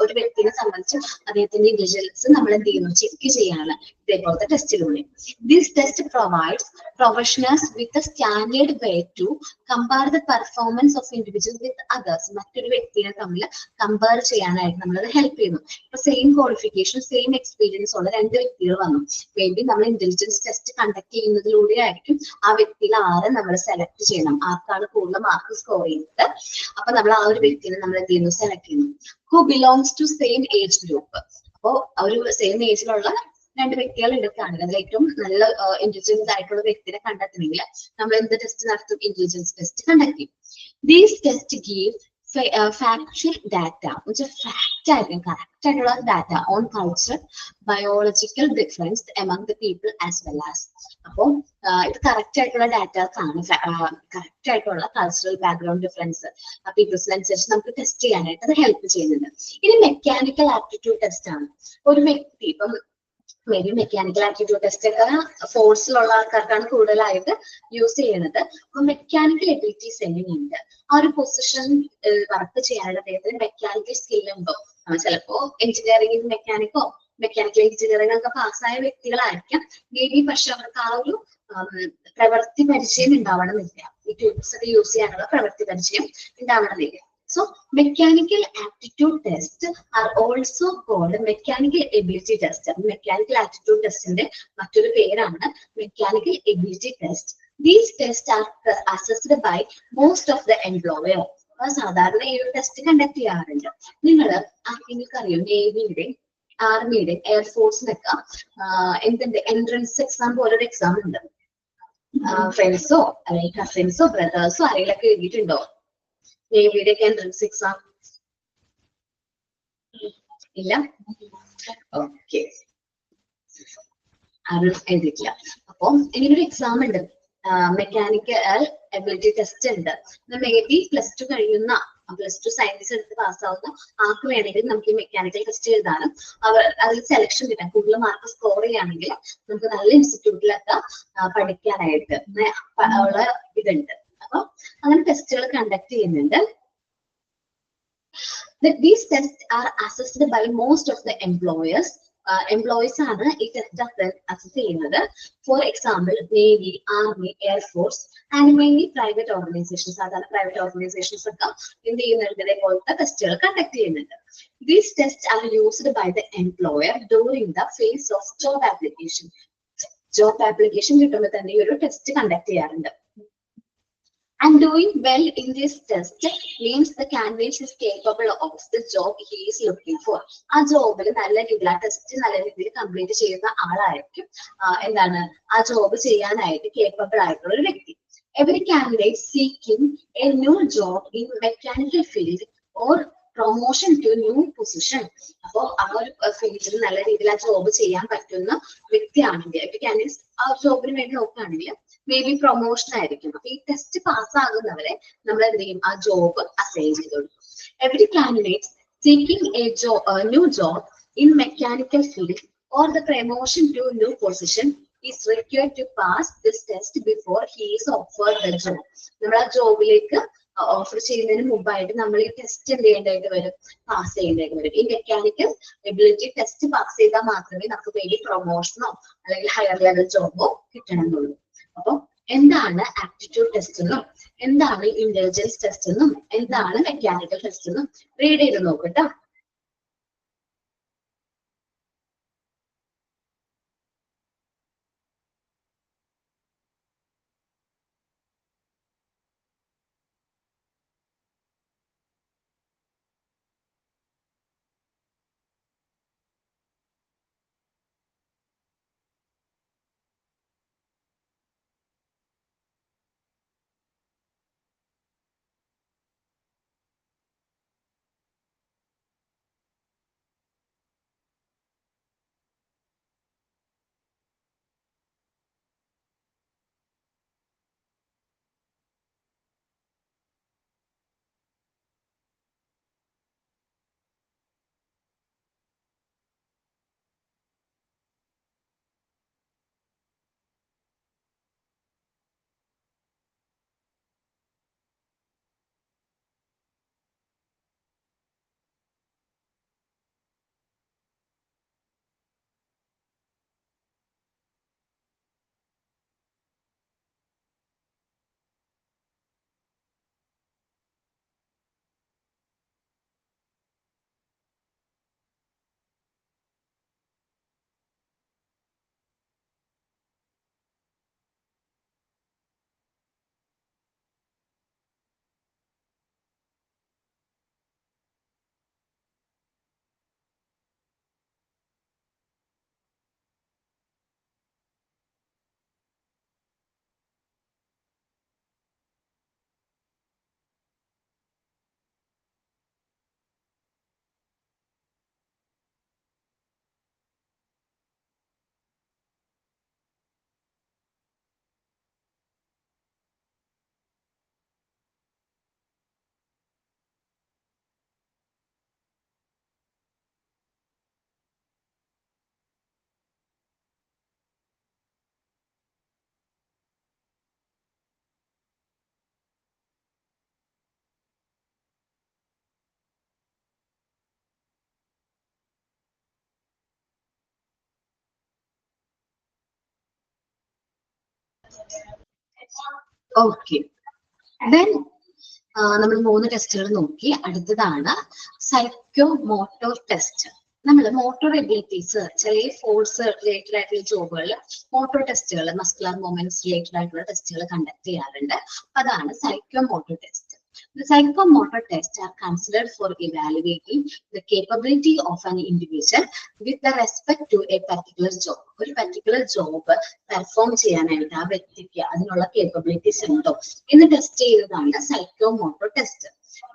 ഒരു വ്യക്തിയെ സംബന്ധിച്ച് അദ്ദേഹത്തിന്റെ ഇന്റലിജൻസ് നമ്മൾ എന്ത് ചെയ്യുന്നു, ചെക്ക് ചെയ്യാണ് ഇതേപോലത്തെ ടെസ്റ്റിലൂടെ. This test provides professionals with a standard way to compare the performance of individual with others. മറ്റൊരു വ്യക്തിയെ തമ്മിൽ കമ്പയർ ചെയ്യാനായിട്ട് നമ്മളത് ഹെൽപ്പ് ചെയ്യുന്നു. ഇപ്പൊ സെയിം ക്വാളിഫിക്കേഷൻ, സെയിം എക്സ്പീരിയൻസ് ഉള്ള 2 വ്യക്തികൾ വന്നു, മേ ബി നമ്മൾ ഇന്റലിജൻസ് ടെസ്റ്റ് കണ്ടക്ട് ചെയ്യുന്നതിലൂടെ ആയിരിക്കും ആ വ്യക്തിയിൽ ആരെ നമ്മൾ സെലക്ട് ചെയ്യണം, ആർക്കാണ് കൂടുതൽ മാർക്ക് സ്കോർ ചെയ്യുന്നത്. അപ്പൊ നമ്മൾ ആ ഒരു വ്യക്തിനെ നമ്മൾ എന്ത് ചെയ്യുന്നു, സെലക്ട് ചെയ്യുന്നു. Who belongs to same age group. അപ്പോ ഒരു സെയിം ഏജിലുള്ള 2 വ്യക്തികൾ എടുക്കുകയാണെങ്കിൽ അതിൽ ഏറ്റവും നല്ല ഇന്റലിജൻസ് ആയിട്ടുള്ള വ്യക്തിനെ കണ്ടെത്തണമെങ്കിൽ നമ്മൾ എന്ത് ടെസ്റ്റ് നടത്തും, ഇന്റലിജൻസ് ടെസ്റ്റ് കണ്ടക്ട് ചെയ്യും. These test give factual data, which is fact ആയിരിക്കും, കറക്റ്റ് ആയിട്ടുള്ള data on culture, biological difference among the people as well as. അപ്പോൾ ഇത് കറക്റ്റ് ആയിട്ടുള്ള ഡാറ്റാസ് ആണ്, കറക്റ്റ് ആയിട്ടുള്ള കൾച്ചറൽ ബാക്ക്ഗ്രൗണ്ട് ഡിഫറൻസ് പീപ്പിൾസിനനുസരിച്ച് നമുക്ക് ടെസ്റ്റ് ചെയ്യാനായിട്ട് അത് ഹെൽപ്പ് ചെയ്യുന്നുണ്ട്. ഇനി മെക്കാനിക്കൽ ആപ്റ്റിറ്റ്യൂഡ് ടെസ്റ്റ് ആണ്. ഒരു വ്യക്തി ഇപ്പം may be mechanical aptitude test ഒക്കെ ഫോഴ്സിലുള്ള ആൾക്കാർക്കാണ് കൂടുതലായിട്ട് യൂസ് ചെയ്യുന്നത്. അപ്പൊ മെക്കാനിക്കൽ എബിലിറ്റീസ് എങ്ങനെയുണ്ട്, ആ ഒരു പൊസിഷൻ വർക്ക് ചെയ്യാനുള്ള അദ്ദേഹത്തിന് മെക്കാനിക്കൽ സ്കിൽ ഉണ്ടോ, ചിലപ്പോ എഞ്ചിനീയറിംഗ് മെക്കാനിക്കോ മെക്കാനിക്കൽ എഞ്ചിനീയറിംഗ് ഒക്കെ പാസ്സായ വ്യക്തികളായിരിക്കാം മേ ബി, പക്ഷെ അവർക്ക് ആ ഒരു പ്രവൃത്തി പരിചയം ഉണ്ടാവണമെന്നില്ല. ഈ ടൂൾസ് ഒക്കെ യൂസ് ചെയ്യാനുള്ള പ്രവൃത്തി പരിചയം ഉണ്ടാവണമെന്നില്ല. So mechanical aptitude tests are also called mechanical ability test. Mechanical aptitude testന്റെ മറ്റൊരു പേരാണ് mechanical ability test. These tests are assessed by most of the employer. സാധാരണ ഈ ഒരു ടെസ്റ്റ് കണ്ടക്ട് ചെയ്യാറുണ്ട്. നിങ്ങൾക്കറിയോ നേവിയുടെ ആർമിയുടെ എയർഫോഴ്സിനൊക്കെ എന്തുണ്ട്, എൻട്രൻസ് എക്സാം പോലൊരു എക്സാം ഉണ്ട്. ഫ്രണ്ട്സോ അല്ലെങ്കിൽ കസിൻസോ ബ്രദേഴ്സോ ആരെങ്കിലൊക്കെ എഴുതിയിട്ടുണ്ടോ നേവിയുടെ എൻട്രൻസ് എക്സാം? ഇല്ല, ഓക്കെ, ആരും എഴുതിയിട്ടില്ല. അപ്പം ഇങ്ങനൊരു എക്സാം ഉണ്ട്, മെക്കാനിക്കൽ എബിലിറ്റി ടെസ്റ്റ് ഉണ്ട്. മേ ബി +2 കഴിയുന്ന, +2 സയൻസ് എടുത്ത് പാസ്സാവുന്ന ആർക്ക് വേണമെങ്കിൽ നമുക്ക് ഈ മെക്കാനിക്കൽ ടെസ്റ്റ് എഴുതാനും അതിൽ സെലക്ഷൻ കിട്ടാൻ കൂടുതൽ മാർക്ക് സ്കോർ ചെയ്യുകയാണെങ്കിൽ നമുക്ക് നല്ല ഇൻസ്റ്റിറ്റ്യൂട്ടിലൊക്കെ പഠിക്കാനായിട്ട് ഉള്ള ഇതുണ്ട്. അപ്പൊ അങ്ങനെ ടെസ്റ്റുകൾ കണ്ടക്ട് ചെയ്യുന്നുണ്ട്. These tests are assessed by most of the employers. Employees ആണ് ഈ ടെസ്റ്റ് അസസ് ചെയ്യുന്നത്. For example navy, army, air force and mainly private organisations. സാധാരണ പ്രൈവറ്റ് ഓർഗനൈസേഷൻസ് ഒക്കെ എന്ത് ചെയ്യുന്നുണ്ട്, ഇതേപോലത്തെ ടെസ്റ്റുകൾ കണ്ടക്ട് ചെയ്യുന്നുണ്ട്. These tests are used by the employer during the phase of job application. Job application കിട്ടുമ്പോൾ തന്നെ ഈ ഒരു ടെസ്റ്റ് കണ്ടക്ട് ചെയ്യാറുണ്ട്. And doing well in this test means the candidate is capable of the job he is looking for. ആ ജോബിൽ നല്ല രീതിയിൽ, ആ test നല്ല രീതിയിൽ കംപ്ലീറ്റ് ചെയ്യുന്ന ആളായിരിക്കും എന്താണ് ആ ജോബ് ചെയ്യാനായിട്ട് കേപ്പബിൾ ആയിട്ടുള്ള ഒരു വ്യക്തി. Every candidate seeking a new job in mechanical field or promotion to new position. അപ്പോൾ ആ ഒരു ഫീൽഡിൽ നല്ല രീതിയിൽ ആ ജോബ് ചെയ്യാൻ പറ്റുന്ന വ്യക്തിയാണെങ്കിൽ, every candidate ആ ജോബിന് വേണ്ടി നോക്കുകയാണെങ്കിൽ മേ ബി പ്രൊമോഷൻ ആയിരിക്കും. അപ്പൊ ഈ ടെസ്റ്റ് പാസ്സാകുന്നവരെ നമ്മൾ എന്ത് ചെയ്യും, ആ ജോബ് അസൈൻ ചെയ്ത് കൊടുക്കും. Every candidate seeking a new job in mechanical field or the promotion to new position is required to pass this test before he is offered the job. നമ്മൾ ആ ജോബിലേക്ക് ഓഫർ ചെയ്യുന്നതിന് മുമ്പായിട്ട് നമ്മൾ ഈ ടെസ്റ്റ് എന്ത് ചെയ്യേണ്ടതായിട്ട് വരും, പാസ് ചെയ്യേണ്ടതായിട്ട് വരും. ഈ മെക്കാനിക്കൽ എബിലിറ്റി ടെസ്റ്റ് പാസ് ചെയ്താൽ മാത്രമേ നമുക്ക് വേണ്ടി പ്രൊമോഷനോ അല്ലെങ്കിൽ ഹയർ ലെവൽ ജോബോ കിട്ടണമെന്നുള്ളൂ. അപ്പൊ എന്താണ് ആപ്റ്റിറ്റ്യൂഡ് ടെസ്റ്റ് എന്നും എന്താണ് ഇന്റലിജൻസ് ടെസ്റ്റ് എന്നും എന്താണ് മെക്കാനിക്കൽ ടെസ്റ്റ് എന്നും റീഡ് ചെയ്ത് നോക്കട്ടോ. ഓക്കെ, ദെൻ നമ്മൾ 3 ടെസ്റ്റുകൾ നോക്കി. അടുത്തതാണ് സൈക്കോ മോട്ടോർ ടെസ്റ്റ്. നമ്മൾ മോട്ടോർ എബിലിറ്റീസ്, ചെറിയ ഫോഴ്സ് റിലേറ്റഡ് ആയിട്ടുള്ള ജോബുകളിൽ മോട്ടോർ ടെസ്റ്റുകൾ, മസ്കുലർ മൂവ്മെന്റ്സ് റിലേറ്റഡ് ആയിട്ടുള്ള ടെസ്റ്റുകൾ കണ്ടക്ട് ചെയ്യാറുണ്ട്. അതാണ് psycho motor test. The psychomotor tests are considered for evaluating the capability of an individual with the respect to a particular job. ഒരു particular job perform ചെയ്യാനായിട്ട് ആ വ്യക്തിക്ക് അതിനുള്ള കേപ്പബിലിറ്റീസ് ഉണ്ടോ എന്ന് ടെസ്റ്റ് ചെയ്തതാണ് psychomotor test.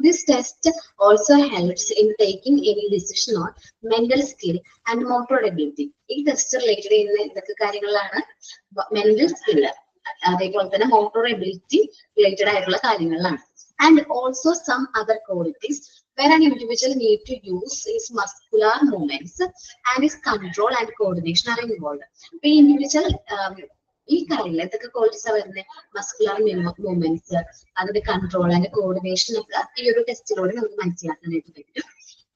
This test also helps in taking any decision on mental skill and motor ability. ഈ test related ചെയ്യുന്ന എന്തൊക്കെ കാര്യങ്ങളാണ്? മെന്റൽ സ്കില്ല്, അതേപോലെ തന്നെ മോട്ടോർ എബിലിറ്റി റിലേറ്റഡ് ആയിട്ടുള്ള കാര്യങ്ങളിലാണ്. And also some other qualities where an individual need to use his muscular movements and his control and coordination are involved. The individual ഈ കാര്യങ്ങൾ എന്തൊക്കെ ക്വാളിറ്റീസ് വരുന്നത്? മസ്കുലർ മൂവ്മെന്റ്സ്, അതിന്റെ control and coordination ഒക്കെ ഈ ഒരു ടെസ്റ്റിലൂടെ നമുക്ക് മനസ്സിലാക്കാനായിട്ട് പറ്റും.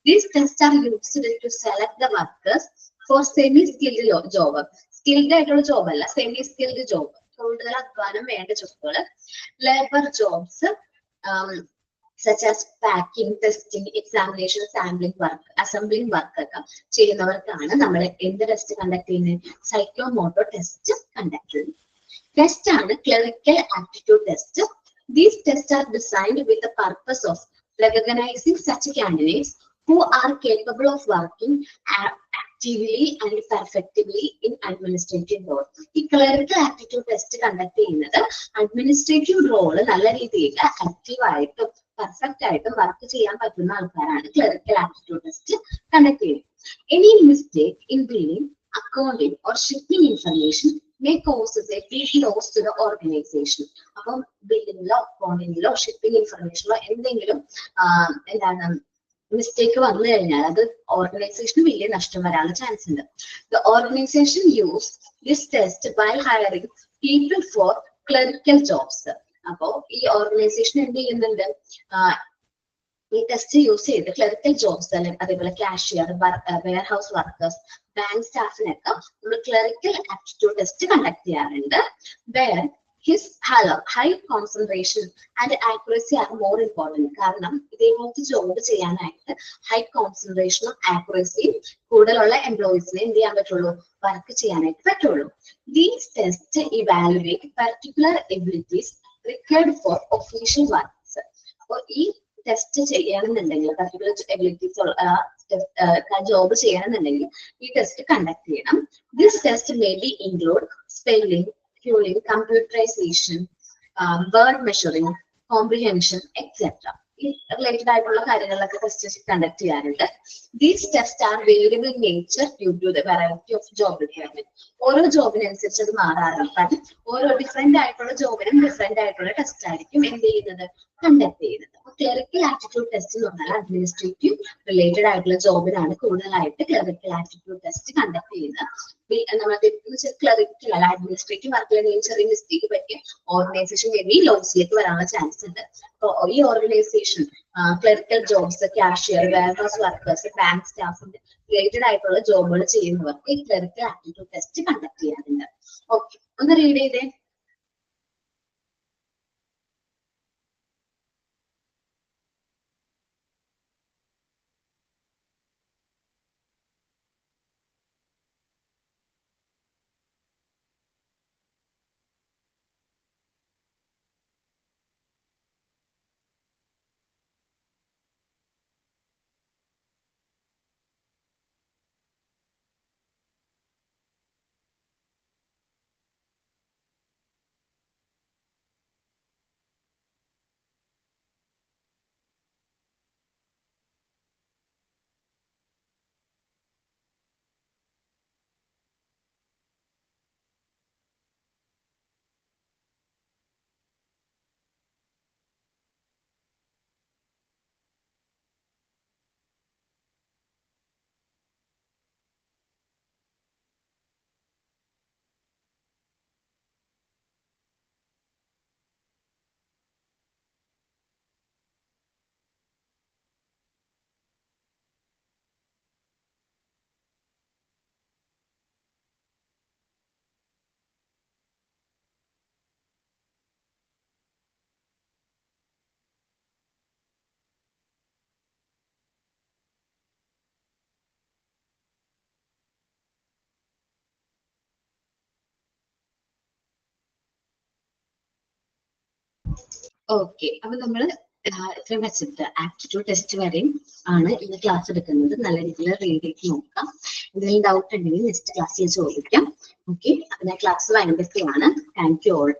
These tests are used to select the workers for semi-skilled job. Skilled ആയിട്ടുള്ള ജോബ് അല്ല, സെമി സ്കിൽഡ് ജോബ്, കൂടുതൽ അധ്വാനം വേണ്ട ജോബുകൾ. Labour jobs such as packing, testing, examination, sampling work, assembling work ഒക്കെ ചെയ്യുന്നവർക്കാണ് നമ്മൾ എന്ത് ടെസ്റ്റ് കണ്ടക്ട് ചെയ്യുന്നത്? സൈക്കോമോട്ടോർ ടെസ്റ്റ് കണ്ടക്ട് ചെയ്യുന്നത്. ടെസ്റ്റ് ആണ് clerical aptitude test. These tests are designed with the purpose of recognizing such candidates who are capable of working actively and perfectively in administrative role. ഈ clerical aptitude test conduct ചെയ്യുന്നത് administrative role നല്ല രീതിയിൽ active ആയിട്ടും perfect ആയിട്ടും work ചെയ്യാൻ പറ്റുന്ന ആൾക്കാരാണ് clerical aptitude test conduct ചെയ്യുന്നത്. Any mistake in billing, accounting or shipping information may causes a big loss to the organization. അപ്പം ബില്ലിങ്ങിലോ അക്കൗണ്ടിങ്ങിലോ ഷിപ്പിംഗ് ഇൻഫർമേഷനിലോ എന്തെങ്കിലും എന്താണ് മിസ്റ്റേക്ക് വന്നു കഴിഞ്ഞാൽ അത് ഓർഗനൈസേഷന് വലിയ നഷ്ടം വരാനുള്ള ചാൻസ് ഉണ്ട്. The organization use this test while hiring people for clerical jobs. അപ്പോ ഈ ഓർഗനൈസേഷൻ എന്ത് ചെയ്യുന്നുണ്ട്? ഈ ടെസ്റ്റ് യൂസ് ചെയ്ത് ക്ലറിക്കൽ ജോബ്സ്, അല്ലെങ്കിൽ അതേപോലെ cashier, warehouse workers, bank സ്റ്റാഫിനൊക്കെ നമ്മൾ ക്ലറിക്കൽ ആപ്റ്റിറ്റ്യൂഡ് ടെസ്റ്റ് കണ്ടക്ട് ചെയ്യാറുണ്ട്. Where his high concentration and accuracy are more important. കാരണം ഇതേപോലത്തെ ജോബ് ചെയ്യാനായിട്ട് ഹൈ കോൺസെൻട്രേഷനും ആക്യുറസിയും കൂടുതലുള്ള എംപ്ലോയീസിനെ എന്ത് ചെയ്യാൻ പറ്റുള്ളൂ? വർക്ക് ചെയ്യാനായിട്ട് പറ്റുള്ളൂ. These tests evaluate particular abilities required for official works. അപ്പോൾ ഈ ടെസ്റ്റ് ചെയ്യണമെന്നുണ്ടെങ്കിൽ, പർട്ടിക്കുലർ എബിലിറ്റീസ് ജോബ് ചെയ്യണമെന്നുണ്ടെങ്കിൽ ഈ ടെസ്റ്റ് കണ്ടക്ട് ചെയ്യണം. This test may be include spelling, fueling, computerization, word measuring, comprehension, etc. ഈ റിലേറ്റഡ് ആയിട്ടുള്ള കാര്യങ്ങളിലൊക്കെ ടെസ്റ്റ് കണ്ടക്ട് ചെയ്യാറുണ്ട്. These tests are variable in nature due to the variety of job requirement. ഓരോ ജോബിനനുസരിച്ച് അത് മാറാറുണ്ട്. കാരണം ഓരോ ഡിഫറെന്റ് ആയിട്ടുള്ള ജോബിനും ഡിഫറെന്റ് ആയിട്ടുള്ള ടെസ്റ്റ് ആയിരിക്കും എന്ത് ചെയ്യുന്നത്? കണ്ടക്ട് ചെയ്യുന്നത്. ക്ലറിക്കൽ ആപ്റ്റിറ്റ്യൂഡ് ടെസ്റ്റ് എന്ന് പറഞ്ഞാൽ അഡ്മിനിസ്ട്രേറ്റീവ് റിലേറ്റഡ് ആയിട്ടുള്ള ജോബിനാണ് കൂടുതലായിട്ട് ക്ലറിക്കൽ ആപ്റ്റിറ്റ്യൂഡ് ടെസ്റ്റ് കണ്ടക്ട് ചെയ്യുന്നത്. ക്ലറിക്കൽ അല്ല, അഡ്മിനിസ്ട്രേറ്റീവ് വർക്കിൽ ചെറിയ മിസ്റ്റേക്ക് പറ്റിയ ഓർഗനൈസേഷൻ വഴി ലോസിലേക്ക് വരാനുള്ള ചാൻസ് ഉണ്ട്. അപ്പോൾ ഈ organisation clerical jobs, cashier, warehouse workers, bank സ്റ്റാഫിന്റെ റിലേറ്റഡ് ആയിട്ടുള്ള ജോബുകൾ ചെയ്യുന്നവർക്ക് ഈ ക്ലറിക്കൽ ആപ്റ്റിറ്റ്യൂഡ് ടെസ്റ്റ് കണ്ടക്ട് ചെയ്യാറുണ്ട്. ഓക്കെ, ഒന്ന് റീഡ് ചെയ്തേ. ഓക്കെ, അപ്പൊ നമ്മള് ഇത്രയും വെച്ചിട്ട് ആപ്റ്റിറ്റ്യൂഡ് ടെസ്റ്റ് വരെയും ആണ് ഇന്ന് ക്ലാസ് എടുക്കുന്നത്. നല്ല രീതിയിൽ റീഡ് ചെയ്ത് നോക്കാം. എന്തെങ്കിലും ഡൗട്ട് ഉണ്ടെങ്കിൽ നെക്സ്റ്റ് ക്ലാസ്സിൽ ചോദിക്കാം. ഓക്കെ, അപ്പൊ ഞാൻ ക്ലാസ് വൈൻഡപ്പ് ചെയ്യാണ്. Thank you all.